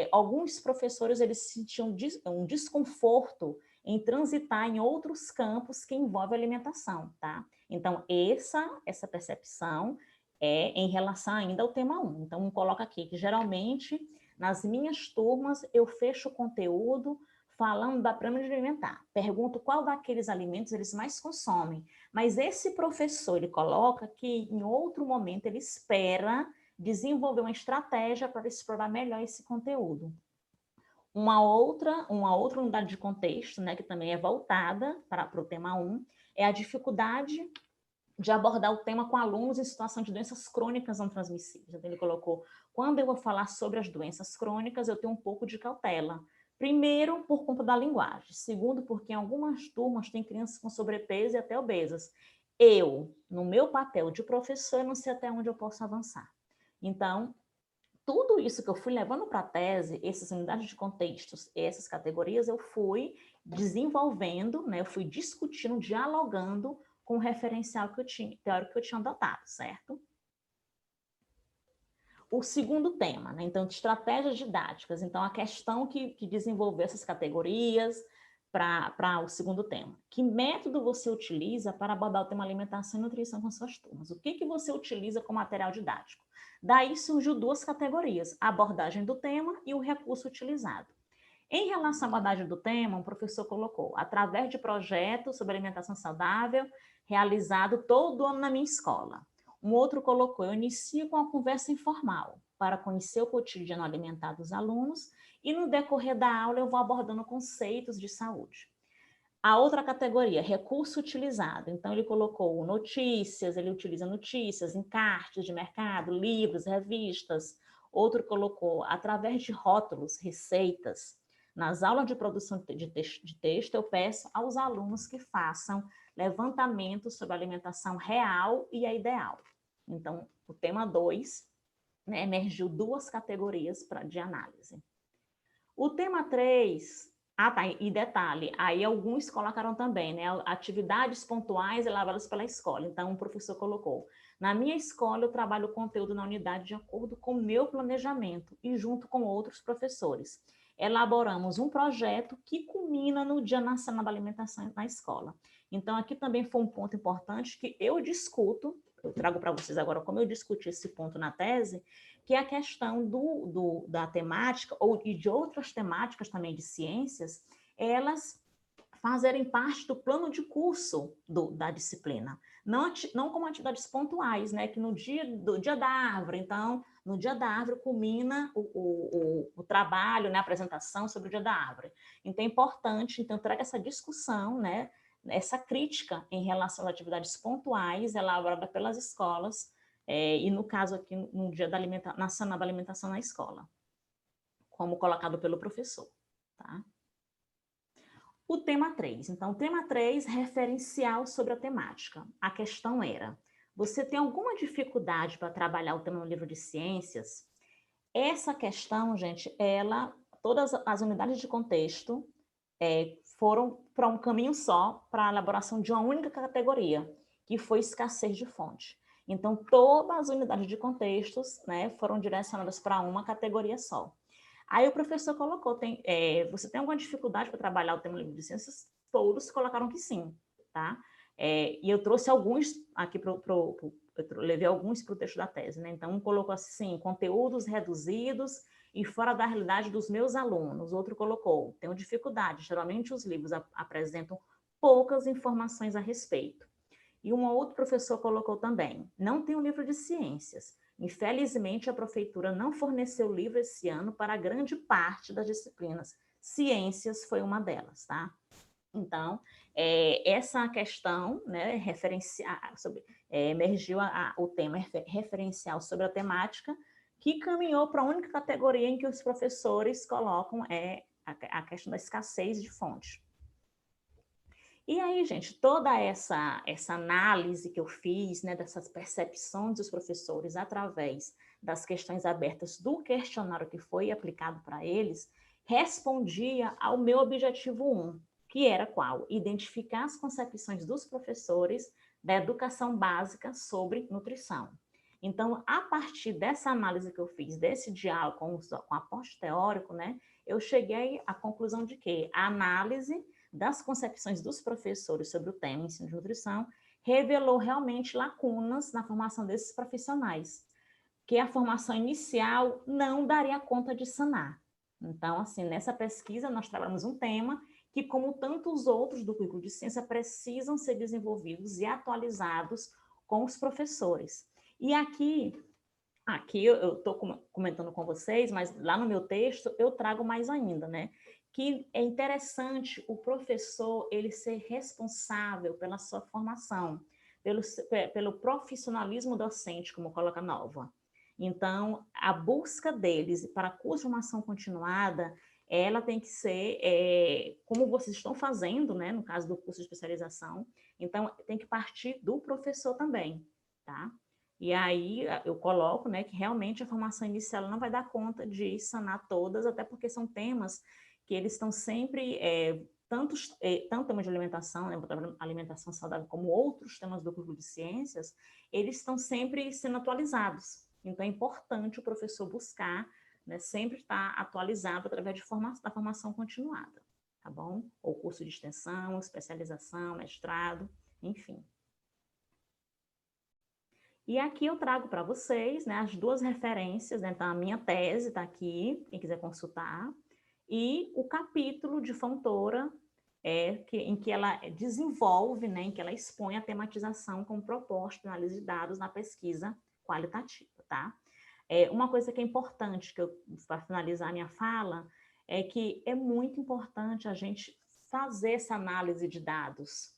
alguns professores, eles sentiam um desconforto em transitar em outros campos que envolvem alimentação, tá? Então, essa percepção em relação ainda ao tema 1. Então, coloca aqui que, geralmente, nas minhas turmas, eu fecho o conteúdo falando da pirâmide alimentar. Pergunto qual daqueles alimentos eles mais consomem. Mas esse professor, ele coloca que em outro momento ele espera desenvolver uma estratégia para explorar melhor esse conteúdo. Uma outra unidade de contexto, né, que também é voltada para o tema 1, é a dificuldade de abordar o tema com alunos em situação de doenças crônicas não transmissíveis. Então, ele colocou, quando eu vou falar sobre as doenças crônicas, eu tenho um pouco de cautela. Primeiro, por conta da linguagem. Segundo, porque em algumas turmas tem crianças com sobrepeso e até obesas. No meu papel de professor, eu não sei até onde eu posso avançar. Então, tudo isso que eu fui levando para a tese, essas unidades de contextos, essas categorias, eu fui desenvolvendo, né, eu fui discutindo, dialogando com o referencial teórico que eu tinha adotado, certo? O segundo tema, né? Então, estratégias didáticas. Então, a questão que desenvolveu essas categorias para o segundo tema. Que método você utiliza para abordar o tema alimentação e nutrição com suas turmas? O que você utiliza como material didático? Daí surgiu 2 categorias, a abordagem do tema e o recurso utilizado. Em relação à abordagem do tema, um professor colocou, através de projetos sobre alimentação saudável, realizado todo ano na minha escola. Um outro colocou, eu inicio com uma conversa informal, para conhecer o cotidiano alimentar dos alunos, e no decorrer da aula eu vou abordando conceitos de saúde. A outra categoria, recurso utilizado. Então, ele colocou notícias, ele utiliza notícias, encartes de mercado, livros, revistas, Outro colocou, através de rótulos, receitas, nas aulas de produção de texto, eu peço aos alunos que façam levantamento sobre a alimentação real e a ideal. Então, o tema 2, né, emergiu 2 categorias de análise. O tema 3, e detalhe, aí alguns colocaram também, né, atividades pontuais elaboradas pela escola. Então, o professor colocou, na minha escola eu trabalho o conteúdo na unidade de acordo com o meu planejamento e junto com outros professores. Elaboramos um projeto que culmina no Dia Nacional da Alimentação na escola. Então, aqui também foi um ponto importante que eu discuto, eu trago para vocês agora como eu discuti esse ponto na tese, que é a questão da temática, e de outras temáticas também de ciências, elas fazerem parte do plano de curso da disciplina. Não como atividades pontuais, né? Que no dia da árvore, então, no dia da árvore culmina o trabalho, né? A apresentação sobre o dia da árvore. Então, é importante, então, traga essa discussão, né? Essa crítica em relação às atividades pontuais elaboradas pelas escolas, e no caso aqui, no Dia Nacional da Alimentação na escola, como colocado pelo professor, tá? O tema 3. Então, o tema 3, referencial sobre a temática. A questão era, você tem alguma dificuldade para trabalhar o tema no livro de ciências? Essa questão, gente, todas as unidades de contexto foram para um caminho só, para a elaboração de uma única categoria, que foi escassez de fonte. Então, todas as unidades de contextos, né, foram direcionadas para uma categoria só. Aí o professor colocou, você tem alguma dificuldade para trabalhar o tema livro de ciências? Todos colocaram que sim, tá? E eu trouxe alguns aqui, eu levei alguns para o texto da tese, né? Então, um colocou assim, conteúdos reduzidos e fora da realidade dos meus alunos. Outro colocou, tenho dificuldade, geralmente os livros apresentam poucas informações a respeito. E um outro professor colocou também, não tem um livro de ciências. Infelizmente, a prefeitura não forneceu livro esse ano para grande parte das disciplinas. Ciências foi uma delas, tá? Então, essa questão, né, emergiu o tema referencial sobre a temática, que caminhou para a única categoria em que os professores colocam a questão da escassez de fonte. E aí, gente, toda essa análise que eu fiz, né, dessas percepções dos professores através das questões abertas do questionário que foi aplicado para eles, respondia ao meu objetivo 1, que era qual? Identificar as concepções dos professores da educação básica sobre nutrição. Então, a partir dessa análise que eu fiz, desse diálogo com aporte teórico, né, eu cheguei à conclusão de que a análise das concepções dos professores sobre o tema ensino de nutrição revelou realmente lacunas na formação desses profissionais, que a formação inicial não daria conta de sanar. Então, assim, nessa pesquisa nós trabalhamos um tema que, como tantos outros do currículo de ciência, precisam ser desenvolvidos e atualizados com os professores. E aqui eu estou comentando com vocês, mas lá no meu texto eu trago mais ainda, né? Que é interessante o professor ele ser responsável pela sua formação, pelo profissionalismo docente, como coloca a Nova. Então, a busca deles para a curso de formação continuada, ela tem que ser, como vocês estão fazendo, né, no caso do curso de especialização, então tem que partir do professor também, tá? E aí eu coloco, né, que realmente a formação inicial não vai dar conta de sanar todas, até porque são temas que eles estão sempre, tanto temas de alimentação, né, alimentação saudável, como outros temas do currículo de ciências, eles estão sempre sendo atualizados. Então, é importante o professor buscar, né, sempre estar atualizado através da formação continuada, tá bom? Ou curso de extensão, especialização, mestrado, enfim. E aqui eu trago para vocês, né, as 2 referências, né, então a minha tese está aqui, quem quiser consultar, e o capítulo de Fontoura, em que ela desenvolve, né, em que ela expõe a tematização como proposta de análise de dados na pesquisa qualitativa, tá? Uma coisa que é importante, para finalizar a minha fala, é que é muito importante a gente fazer essa análise de dados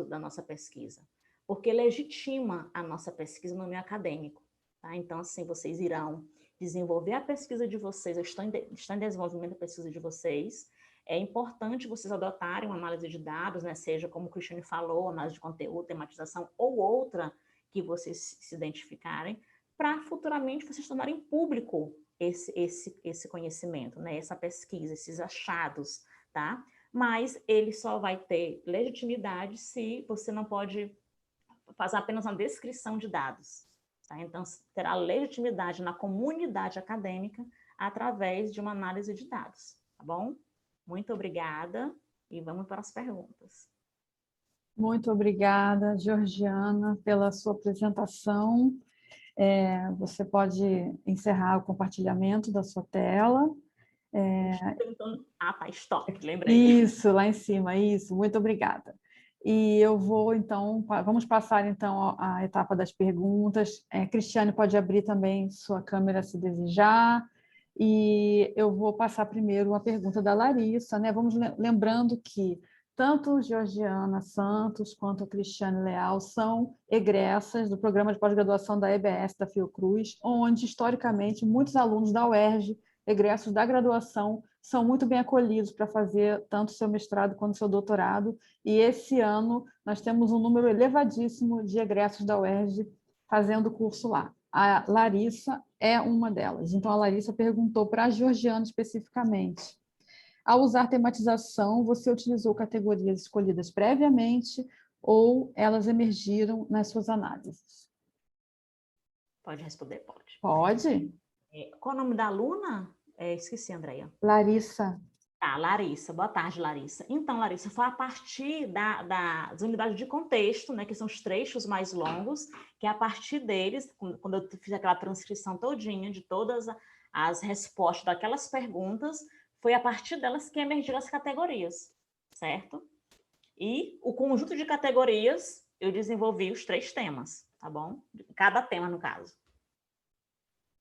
da nossa pesquisa, porque legitima a nossa pesquisa no meio acadêmico, tá? Então, assim, vocês irão desenvolver a pesquisa de vocês, estão em desenvolvimento a pesquisa de vocês, é importante vocês adotarem uma análise de dados, né, seja como o Cristiane falou, análise de conteúdo, tematização ou outra que vocês se identificarem, para futuramente vocês tornarem público esse conhecimento, né, essa pesquisa, esses achados, tá? Mas ele só vai ter legitimidade se você não pode fazer apenas uma descrição de dados, tá? Então, terá legitimidade na comunidade acadêmica através de uma análise de dados, tá bom? Muito obrigada e vamos para as perguntas. Muito obrigada, Georgiana, pela sua apresentação. Você pode encerrar o compartilhamento da sua tela. Tá, stop, lembrei. Isso, lá em cima, isso, muito obrigada. E eu vou, então, vamos passar, então, à etapa das perguntas. Cristiane pode abrir também sua câmera, se desejar. E eu vou passar primeiro a pergunta da Larissa, né? Vamos lembrando que tanto Georgiana Santos quanto a Cristiane Leal são egressas do programa de pós-graduação da EBS da Fiocruz, onde, historicamente, muitos alunos da UERJ, egressos da graduação, são muito bem acolhidos para fazer tanto seu mestrado quanto seu doutorado, e esse ano nós temos um número elevadíssimo de egressos da UERJ fazendo o curso lá. A Larissa é uma delas. Então, a Larissa perguntou para a Georgiana especificamente: ao usar tematização, você utilizou categorias escolhidas previamente ou elas emergiram nas suas análises? Pode responder? Pode. Pode? Qual o nome da aluna? Esqueci, Andréia. Larissa. Tá, Larissa. Boa tarde, Larissa. Então, Larissa, foi a partir das unidades de contexto, né, que são os trechos mais longos, que é a partir deles, quando eu fiz aquela transcrição todinha de todas as respostas daquelas perguntas, foi a partir delas que emergiram as categorias, certo? E o conjunto de categorias, eu desenvolvi os 3 temas, tá bom? Cada tema, no caso.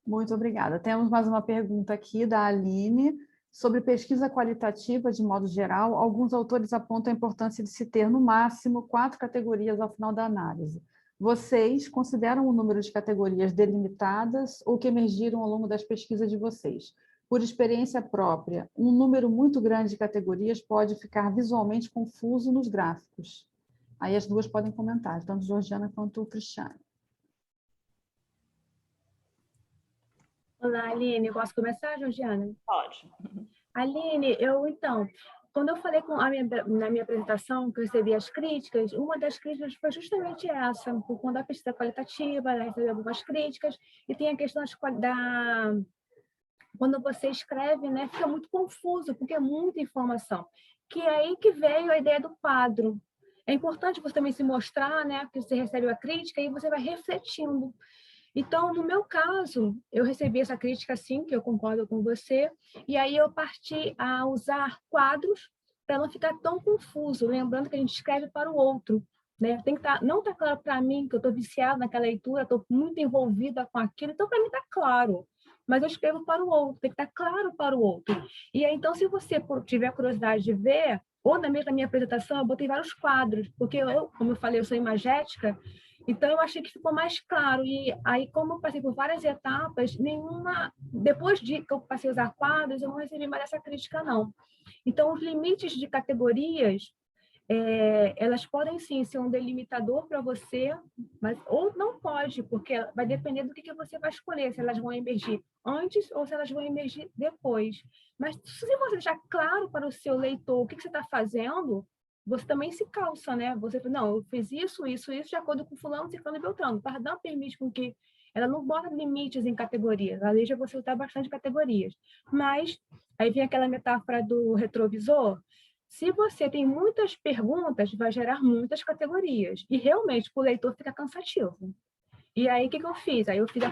Muito obrigada. Temos mais uma pergunta aqui da Aline. Sobre pesquisa qualitativa, de modo geral, alguns autores apontam a importância de se ter, no máximo, 4 categorias ao final da análise. Vocês consideram o número de categorias delimitadas ou que emergiram ao longo das pesquisas de vocês? Por experiência própria, um número muito grande de categorias pode ficar visualmente confuso nos gráficos. Aí as duas podem comentar, tanto Georgiana quanto Cristiane. Olá, Aline. Posso começar, Georgiana? Pode. Aline, quando eu falei na minha apresentação, que eu recebi as críticas, uma das críticas foi justamente essa, por conta da pesquisa qualitativa, ela recebeu algumas críticas, e tem a questão quando você escreve, né, fica muito confuso, porque é muita informação. Que é aí que veio a ideia do quadro. É importante você também se mostrar, né, que você recebe a crítica e você vai refletindo. Então, no meu caso, eu recebi essa crítica, sim, que eu concordo com você, e aí eu parti a usar quadros para não ficar tão confuso, lembrando que a gente escreve para o outro, né? Não está claro para mim que eu estou viciada naquela leitura, estou muito envolvida com aquilo, então para mim está claro, mas eu escrevo para o outro, tem que estar claro para o outro. E aí, então, se você tiver curiosidade de ver, ou na minha apresentação, eu botei vários quadros, porque como eu falei, eu sou imagética, então, eu achei que ficou mais claro. E aí, como eu passei por várias etapas, depois de que eu passei a usar quadros, eu não recebi mais essa crítica, não. Então, os limites de categorias, elas podem, sim, ser um delimitador para você, mas ou não pode, porque vai depender do que você vai escolher, se elas vão emergir antes ou se elas vão emergir depois. Mas se você deixar claro para o seu leitor o que você está fazendo, você também se calça, né? Você fala, não, eu fiz isso, de acordo com fulano, ciclano e beltrano. O Pardão permite com que ela não bota limites em categorias, ela deixa você usar bastante categorias. Mas, aí vem aquela metáfora do retrovisor, se você tem muitas perguntas, vai gerar muitas categorias. E realmente, para o leitor, fica cansativo. E aí, o que eu fiz? Aí eu fiz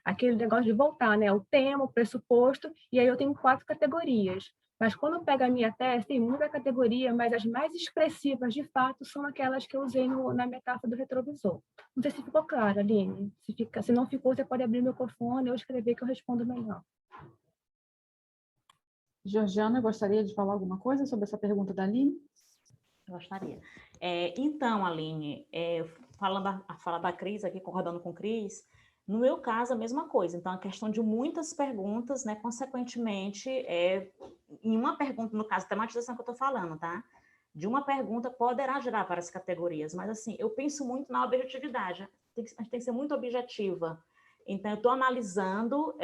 aquele negócio de voltar, né? O tema, o pressuposto, e aí eu tenho 4 categorias. Mas quando pega a minha tese, tem muita categoria, mas as mais expressivas, de fato, são aquelas que eu usei na metáfora do retrovisor. Não sei se ficou claro, Aline. Se não ficou, você pode abrir o microfone ou escrever que eu respondo melhor. Georgiana, gostaria de falar alguma coisa sobre essa pergunta da Aline? Gostaria. Então, Aline, falando a fala da Cris aqui, concordando com o Cris, No meu caso, a mesma coisa. Então, a questão de muitas perguntas, né, consequentemente, em uma pergunta, no caso, tematização que eu estou falando, tá? De uma pergunta poderá gerar várias categorias, mas, assim, eu penso muito na objetividade. A gente tem que ser muito objetiva. Então, eu estou analisando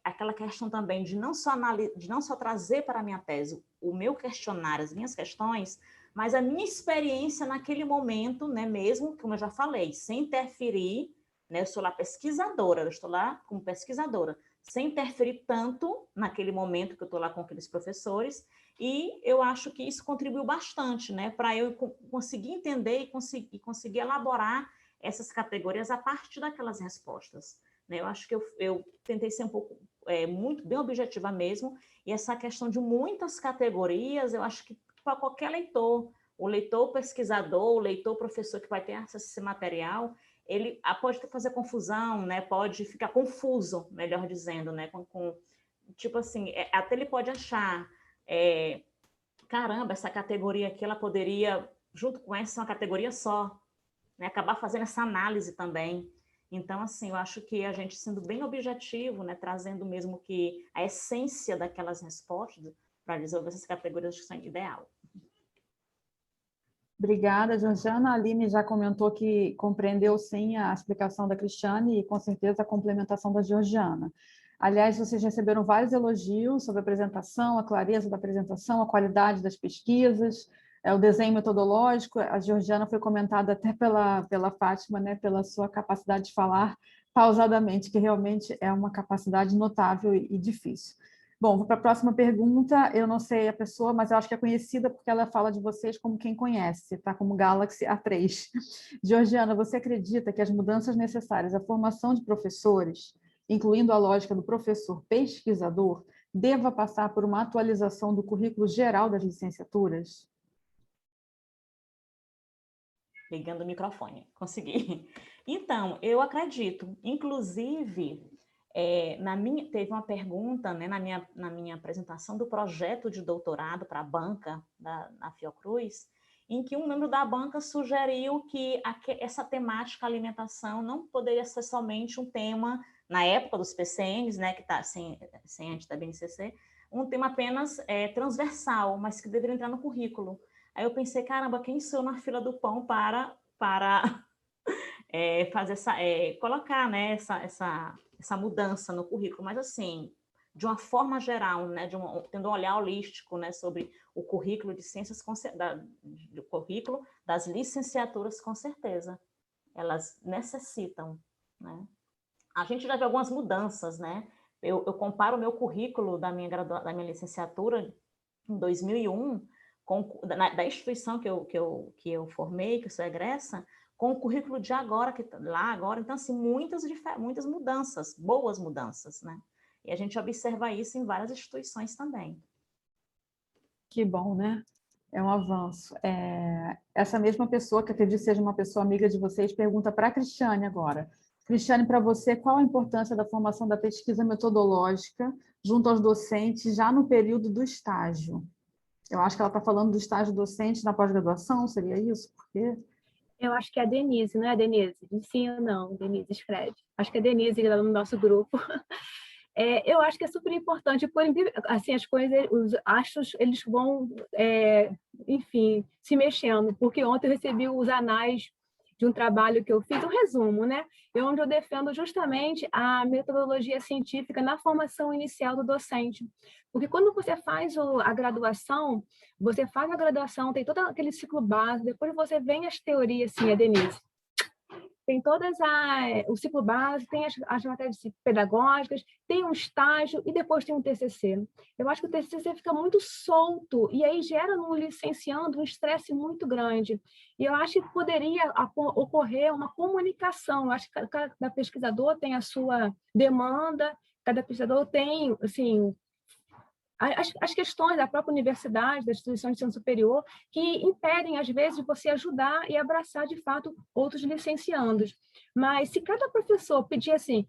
aquela questão também de não só trazer para a minha tese o meu questionário, as minhas questões, mas a minha experiência naquele momento, né, mesmo, como eu já falei, sem interferir, né, eu sou lá pesquisadora, eu estou lá como pesquisadora, sem interferir tanto naquele momento que eu estou lá com aqueles professores, e eu acho que isso contribuiu bastante, né, para eu conseguir entender e conseguir elaborar essas categorias a partir daquelas respostas. Né? Eu acho que eu tentei ser um pouco, muito bem objetiva mesmo, e essa questão de muitas categorias, eu acho que para qualquer leitor, o leitor pesquisador, o leitor professor que vai ter acesso a esse material, ele pode fazer confusão, né? Pode ficar confuso, melhor dizendo, né? Tipo assim, até ele pode achar, caramba, essa categoria aqui, ela poderia, junto com essa, uma categoria só, né? Acabar fazendo essa análise também. Então, assim, eu acho que a gente sendo bem objetivo, né? Trazendo mesmo que a essência daquelas respostas para resolver essas categorias, acho que são ideal. Obrigada, Georgiana. A Aline já comentou que compreendeu, sim, a explicação da Cristiane e, com certeza, a complementação da Georgiana. Aliás, vocês receberam vários elogios sobre a apresentação, a clareza da apresentação, a qualidade das pesquisas, o desenho metodológico. A Georgiana foi comentada até pela Fátima, né, pela sua capacidade de falar pausadamente, que realmente é uma capacidade notável e difícil. Bom, vou para a próxima pergunta. Eu não sei a pessoa, mas eu acho que é conhecida porque ela fala de vocês como quem conhece, está como Galaxy A3. Georgiana, você acredita que as mudanças necessárias à formação de professores, incluindo a lógica do professor pesquisador, deva passar por uma atualização do currículo geral das licenciaturas? Ligando o microfone, consegui. Então, eu acredito, inclusive, teve uma pergunta, né, na minha apresentação do projeto de doutorado para a banca da Fiocruz, em que um membro da banca sugeriu que essa temática alimentação não poderia ser somente um tema, na época dos PCNs, né, que está sem antes da BNCC, um tema apenas transversal, mas que deveria entrar no currículo. Aí eu pensei, caramba, quem sou na fila do pão para fazer colocar, né, essa mudança no currículo, mas assim, de uma forma geral, né, tendo um olhar holístico, né, sobre o currículo de ciências, do currículo das licenciaturas, com certeza, elas necessitam, né. A gente já viu algumas mudanças, né, eu comparo o meu currículo da minha licenciatura em 2001, da instituição que eu formei, que eu sou egressa, com o currículo de agora, lá agora, então, assim, muitas mudanças, boas mudanças, né? E a gente observa isso em várias instituições também. Que bom, né? É um avanço. Essa mesma pessoa, que acredito seja uma pessoa amiga de vocês, pergunta para a Cristiane agora. Cristiane, para você, qual a importância da formação da pesquisa metodológica junto aos docentes já no período do estágio? Eu acho que ela está falando do estágio docente na pós-graduação, seria isso? Porque... Eu acho que é a Denise, não é a Denise? Sim ou não, Denise escreve. Acho que é a Denise que está no nosso grupo. Eu acho que é super importante, assim, as coisas, os astros, eles vão, enfim, se mexendo, porque ontem eu recebi os anais de um trabalho que eu fiz, um resumo, né? Onde eu defendo justamente a metodologia científica na formação inicial do docente. Porque quando você faz a graduação, tem todo aquele ciclo básico, depois você vem as teorias, assim, a Denise. Tem o ciclo básico, tem as matérias pedagógicas, tem um estágio e depois tem um TCC. Eu acho que o TCC fica muito solto e aí gera no licenciando um estresse muito grande. E eu acho que poderia ocorrer uma comunicação. Eu acho que cada pesquisador tem a sua demanda, cada pesquisador tem, assim, as questões da própria universidade, da instituição de ensino superior, que impedem, às vezes, de você ajudar e abraçar, de fato, outros licenciandos. Mas se cada professor pedir assim,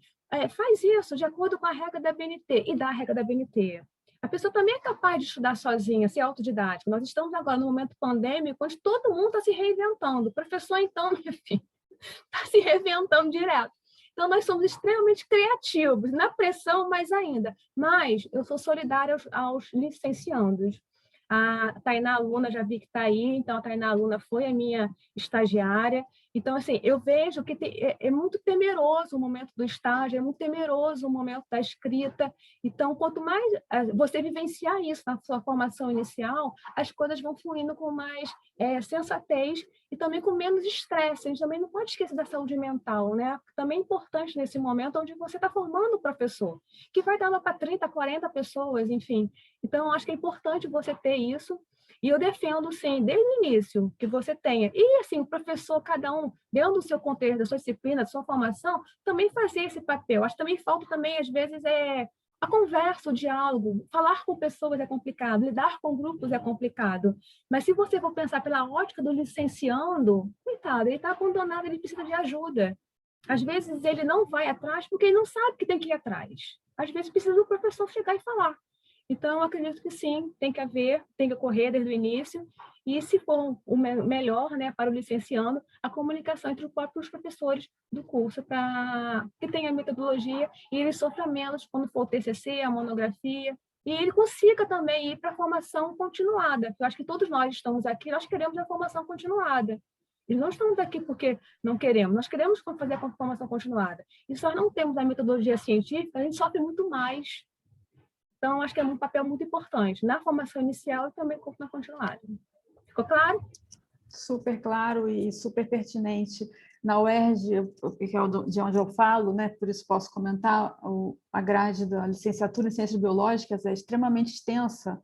faz isso de acordo com a regra da BNT, e dá a regra da BNT, a pessoa também é capaz de estudar sozinha, ser autodidática. Nós estamos agora no momento pandêmico, onde todo mundo está se reinventando. O professor, então, enfim, está se reinventando direto. Então, nós somos extremamente criativos, na pressão mais ainda. Mas eu sou solidária aos licenciandos. A Tainá Aluna, já vi que está aí, então a Tainá Aluna foi a minha estagiária. Então, assim, eu vejo que é muito temeroso o momento do estágio, é muito temeroso o momento da escrita. Então, quanto mais você vivenciar isso na sua formação inicial, as coisas vão fluindo com mais sensatez e também com menos estresse. A gente também não pode esquecer da saúde mental, né? Também é importante nesse momento onde você está formando o professor, que vai dar aula para 30, 40 pessoas, enfim. Então, acho que é importante você ter isso. E eu defendo, sim, desde o início, que você tenha. E, assim, o professor, cada um, dentro do seu contexto, da sua disciplina, da sua formação, também fazer esse papel. Acho que também falta, também, às vezes, a conversa, o diálogo. Falar com pessoas é complicado, lidar com grupos é complicado. Mas se você for pensar pela ótica do licenciando, coitado, ele está abandonado, ele precisa de ajuda. Às vezes, ele não vai atrás porque ele não sabe que tem que ir atrás. Às vezes, precisa do professor chegar e falar. Então, eu acredito que sim, tem que haver, tem que ocorrer desde o início, e se for o melhor, né, para o licenciando, a comunicação entre os próprios professores do curso, para que tenha a metodologia e ele sofra menos quando for o TCC, a monografia, e ele consiga também ir para a formação continuada. Eu acho que todos nós estamos aqui, nós queremos a formação continuada. E não estamos aqui porque não queremos, nós queremos fazer a formação continuada. E se nós não temos a metodologia científica, a gente sofre muito mais. Então, acho que é um papel muito importante na formação inicial e também na continuada. Ficou claro? Super claro e super pertinente. Na UERJ, que é de onde eu falo, né, por isso posso comentar, a grade da licenciatura em Ciências Biológicas é extremamente extensa,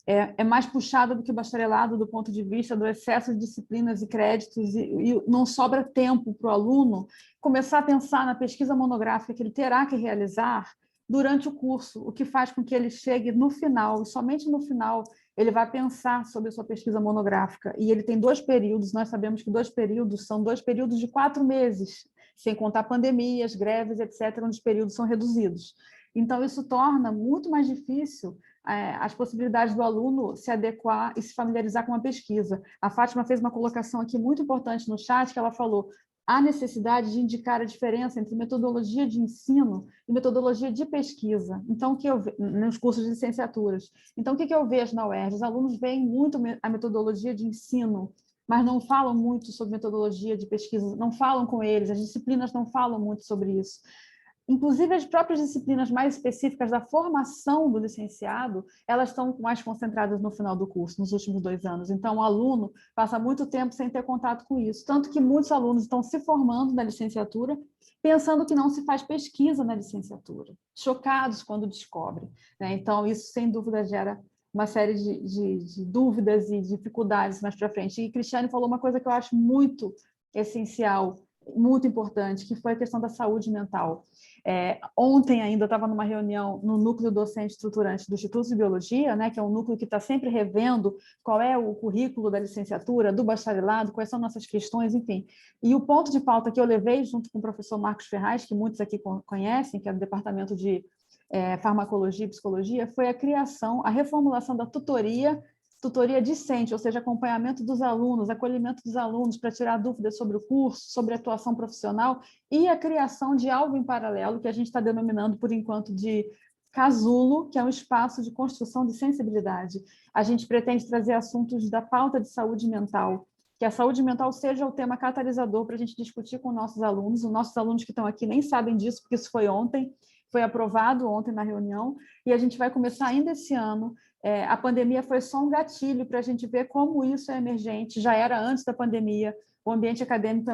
é mais puxada do que o bacharelado do ponto de vista do excesso de disciplinas e créditos, e não sobra tempo para o aluno começar a pensar na pesquisa monográfica que ele terá que realizar durante o curso, o que faz com que ele chegue no final, e somente no final ele vai pensar sobre a sua pesquisa monográfica. E ele tem 2 períodos, nós sabemos que 2 períodos são 2 períodos de 4 meses, sem contar pandemias, greves, etc., onde os períodos são reduzidos. Então, isso torna muito mais difícil as possibilidades do aluno se adequar e se familiarizar com a pesquisa. A Fátima fez uma colocação aqui muito importante no chat, que ela falou: há necessidade de indicar a diferença entre metodologia de ensino e metodologia de pesquisa. Então, nos cursos de licenciaturas. Então, o que eu vejo na UERJ? Os alunos veem muito a metodologia de ensino, mas não falam muito sobre metodologia de pesquisa, não falam com eles, as disciplinas não falam muito sobre isso. Inclusive, as próprias disciplinas mais específicas da formação do licenciado, elas estão mais concentradas no final do curso, nos últimos 2 anos. Então, o aluno passa muito tempo sem ter contato com isso. Tanto que muitos alunos estão se formando na licenciatura, pensando que não se faz pesquisa na licenciatura, chocados quando descobrem, né? Então, isso, sem dúvida, gera uma série de dúvidas e dificuldades mais para frente. E Cristiane falou uma coisa que eu acho muito essencial, muito importante, que foi a questão da saúde mental. Ontem ainda eu estava numa reunião no núcleo docente estruturante do Instituto de Biologia, né, que é um núcleo que está sempre revendo qual é o currículo da licenciatura, do bacharelado, quais são nossas questões, enfim. E o ponto de pauta que eu levei junto com o professor Marcos Ferraz, que muitos aqui conhecem, que é do Departamento de Farmacologia e Psicologia, foi a criação, a reformulação da tutoria discente, ou seja, acompanhamento dos alunos, acolhimento dos alunos para tirar dúvidas sobre o curso, sobre a atuação profissional, e a criação de algo em paralelo, que a gente está denominando, por enquanto, de Casulo, que é um espaço de construção de sensibilidade. A gente pretende trazer assuntos da pauta de saúde mental, que a saúde mental seja o tema catalisador para a gente discutir com nossos alunos. Os nossos alunos que estão aqui nem sabem disso, porque isso foi ontem, foi aprovado ontem na reunião, e a gente vai começar ainda esse ano. A pandemia foi só um gatilho para a gente ver como isso é emergente, já era antes da pandemia. O ambiente acadêmico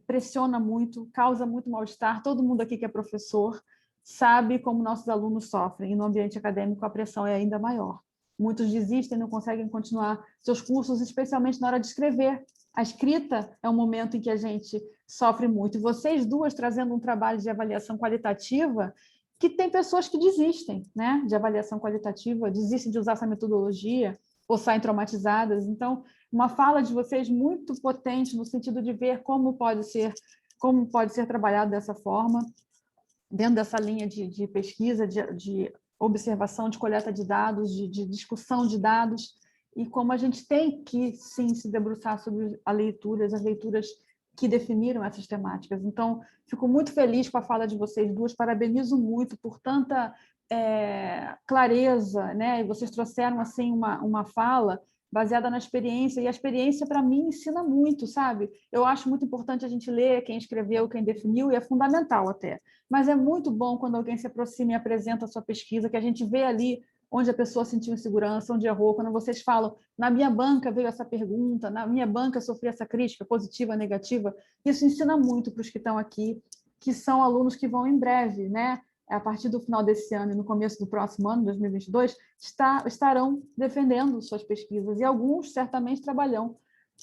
pressiona muito, causa muito mal-estar. Todo mundo aqui que é professor sabe como nossos alunos sofrem, e no ambiente acadêmico a pressão é ainda maior. Muitos desistem, não conseguem continuar seus cursos, especialmente na hora de escrever. A escrita é um momento em que a gente sofre muito. E vocês duas trazendo um trabalho de avaliação qualitativa, que tem pessoas que desistem, né, de avaliação qualitativa, desistem de usar essa metodologia ou saem traumatizadas. Então, uma fala de vocês muito potente no sentido de ver como pode ser trabalhado dessa forma, dentro dessa linha de pesquisa, de observação, de coleta de dados, de discussão de dados, e como a gente tem que, sim, se debruçar sobre as leituras que definiram essas temáticas. Então, fico muito feliz com a fala de vocês duas, parabenizo muito por tanta clareza, né? E vocês trouxeram assim uma fala baseada na experiência, e a experiência, para mim, ensina muito, sabe? Eu acho muito importante a gente ler quem escreveu, quem definiu, e é fundamental até. Mas é muito bom quando alguém se aproxima e apresenta a sua pesquisa, que a gente vê ali onde a pessoa sentiu insegurança, onde errou. Quando vocês falam, na minha banca veio essa pergunta, na minha banca eu sofri essa crítica, positiva, negativa, isso ensina muito para os que estão aqui, que são alunos que vão em breve, né? A partir do final desse ano e no começo do próximo ano, 2022, estarão defendendo suas pesquisas, e alguns certamente trabalham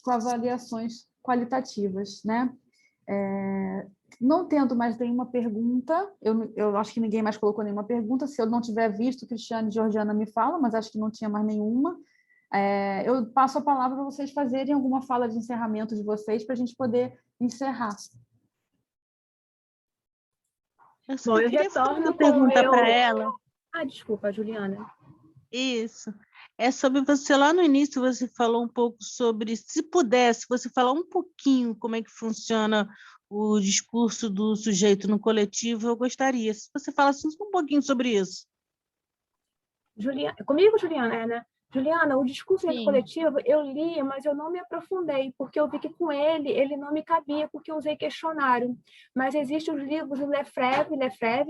com avaliações qualitativas, né? Não tendo mais nenhuma pergunta, eu acho que ninguém mais colocou nenhuma pergunta, se eu não tiver visto, Cristiane e Georgiana me falam, mas acho que não tinha mais nenhuma. Eu passo a palavra para vocês fazerem alguma fala de encerramento de vocês, para a gente poder encerrar. Bom, eu queria fazer retorno uma com pergunta para ela. Desculpa, Juliana. Isso. É sobre você, lá no início, você falou um pouco sobre, se pudesse, você falar um pouquinho como é que funciona o discurso do sujeito no coletivo, eu gostaria. Se você falasse um pouquinho sobre isso. Comigo, Juliana, né? Juliana, o discurso Sim. coletivo eu li, mas eu não me aprofundei, porque eu vi que com ele não me cabia, porque eu usei questionário. Mas existem os livros do Lefebvre,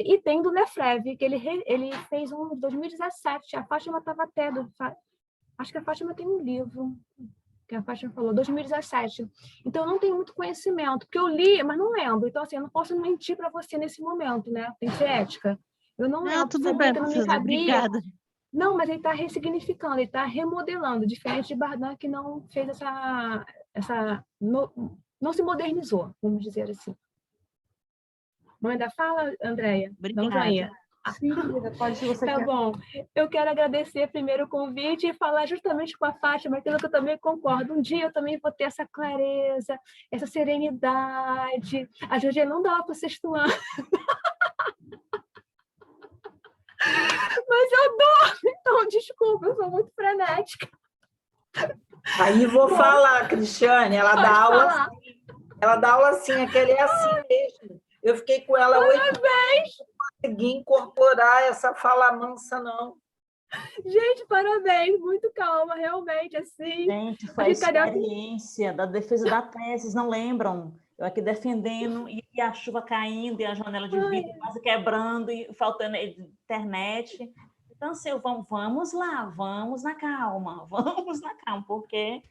e tem do Lefebvre, que ele fez um em 2017. A Fátima estava até... Acho que a Fátima tem um livro, que a Fátima falou, 2017. Então, eu não tenho muito conhecimento, porque eu li, mas não lembro. Então, assim, eu não posso mentir para você nesse momento, né? Tem que ser ética. Eu não lembro, Tudo sabia bem, que não me professora, cabia. obrigada. Não, mas ele está ressignificando, ele está remodelando, diferente de Bardan, que não fez não se modernizou, vamos dizer assim. Não ainda fala, Andréia? Não, joinha. Sim, pode, se você Tá quer. bom. Eu quero agradecer primeiro o convite e falar justamente com a Fátima, aquilo que eu também concordo. Um dia eu também vou ter essa clareza, essa serenidade. A Georgia não dá para o sexto ano. Mas eu dou, então desculpa, eu sou muito frenética. Aí vou falar, Cristiane, ela dá aula assim, aquele é assim mesmo. Eu fiquei com ela 8 anos, não consegui incorporar essa fala mansa, não. Gente, parabéns, muito calma, realmente, assim. Gente, foi a experiência da defesa da tese, vocês não lembram? Eu aqui defendendo, e a chuva caindo, e a janela de vidro quase quebrando, e faltando internet. Então, assim, vamos lá, vamos na calma, porque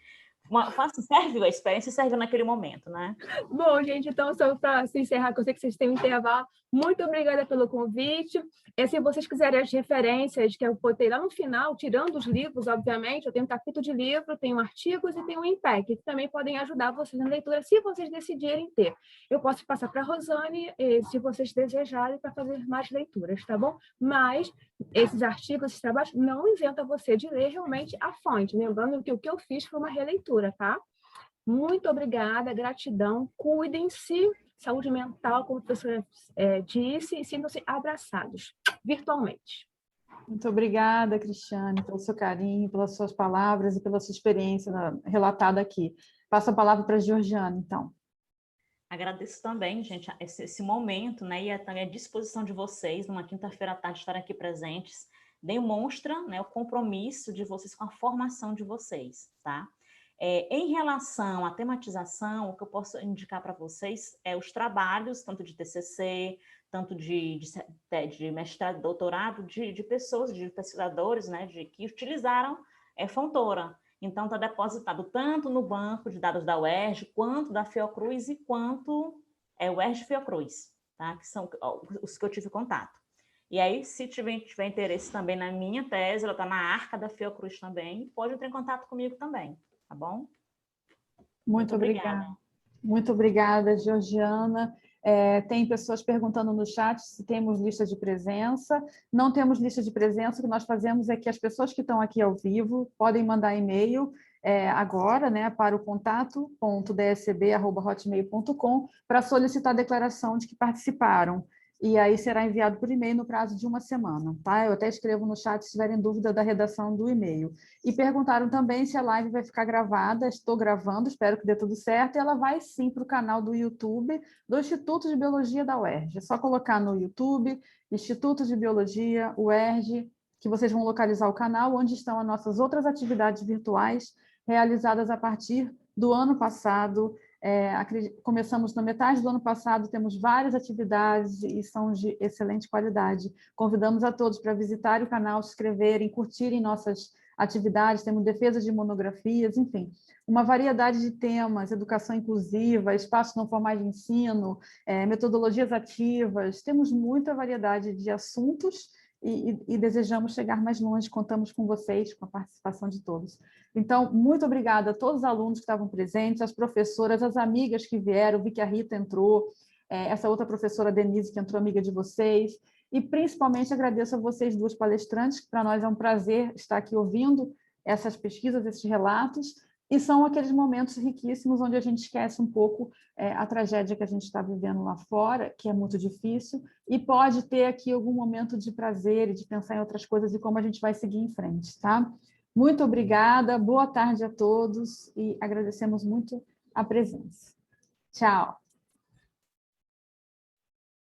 serve a experiência, serve naquele momento, né? Bom, gente, então, só para se encerrar, que eu sei que vocês têm um intervalo, muito obrigada pelo convite. E se vocês quiserem as referências que eu botei lá no final, tirando os livros, obviamente, eu tenho um capítulo de livro, tenho artigos e tenho um IMPEC, que também podem ajudar vocês na leitura, se vocês decidirem ter. Eu posso passar para a Rosane, se vocês desejarem, para fazer mais leituras, tá bom? Mas esses artigos, esses trabalhos, não isentam você de ler realmente a fonte. Lembrando que o que eu fiz foi uma releitura, tá? Muito obrigada, gratidão, cuidem-se, saúde mental, como a professora disse, e sintam-se abraçados, virtualmente. Muito obrigada, Cristiane, pelo seu carinho, pelas suas palavras e pela sua experiência relatada aqui. Passo a palavra para a Georgiana, então. Agradeço também, gente, esse momento, né, e também a disposição de vocês, numa quinta-feira à tarde, estarem aqui presentes, demonstra, né, o compromisso de vocês com a formação de vocês, tá? Em relação à tematização, o que eu posso indicar para vocês é os trabalhos, tanto de TCC, tanto de mestrado, doutorado, de pessoas, de pesquisadores, né, que utilizaram Fontoura. Então, está depositado tanto no banco de dados da UERJ, quanto da Fiocruz e quanto UERJ Fiocruz, tá? Que são os que eu tive contato. E aí, se tiver interesse também na minha tese, ela está na arca da Fiocruz também, pode entrar em contato comigo também. Tá bom? Muito obrigada. Muito obrigada, Georgiana. Tem pessoas perguntando no chat se temos lista de presença. Não temos lista de presença, o que nós fazemos é que as pessoas que estão aqui ao vivo podem mandar e-mail agora, né, para o contato.dsb@hotmail.com para solicitar a declaração de que participaram. e aí será enviado por e-mail no prazo de 1 semana, tá? Eu até escrevo no chat se tiverem dúvida da redação do e-mail. E perguntaram também se a live vai ficar gravada. Estou gravando, espero que dê tudo certo, e ela vai sim para o canal do YouTube do Instituto de Biologia da UERJ. É só colocar no YouTube, Instituto de Biologia, UERJ, que vocês vão localizar o canal, onde estão as nossas outras atividades virtuais realizadas a partir do ano passado. Começamos na metade do ano passado, temos várias atividades e são de excelente qualidade. Convidamos a todos para visitar o canal, se inscreverem, curtirem nossas atividades, temos defesa de monografias, enfim, uma variedade de temas, educação inclusiva, espaços não formais de ensino, metodologias ativas, temos muita variedade de assuntos e desejamos chegar mais longe, contamos com vocês, com a participação de todos. Então, muito obrigada a todos os alunos que estavam presentes, as professoras, as amigas que vieram, vi que a Rita entrou, essa outra professora Denise, que entrou amiga de vocês, e principalmente agradeço a vocês duas palestrantes, que para nós é um prazer estar aqui ouvindo essas pesquisas, esses relatos, e são aqueles momentos riquíssimos onde a gente esquece um pouco a tragédia que a gente está vivendo lá fora, que é muito difícil, e pode ter aqui algum momento de prazer e de pensar em outras coisas e como a gente vai seguir em frente, tá? Muito obrigada, boa tarde a todos e agradecemos muito a presença. Tchau!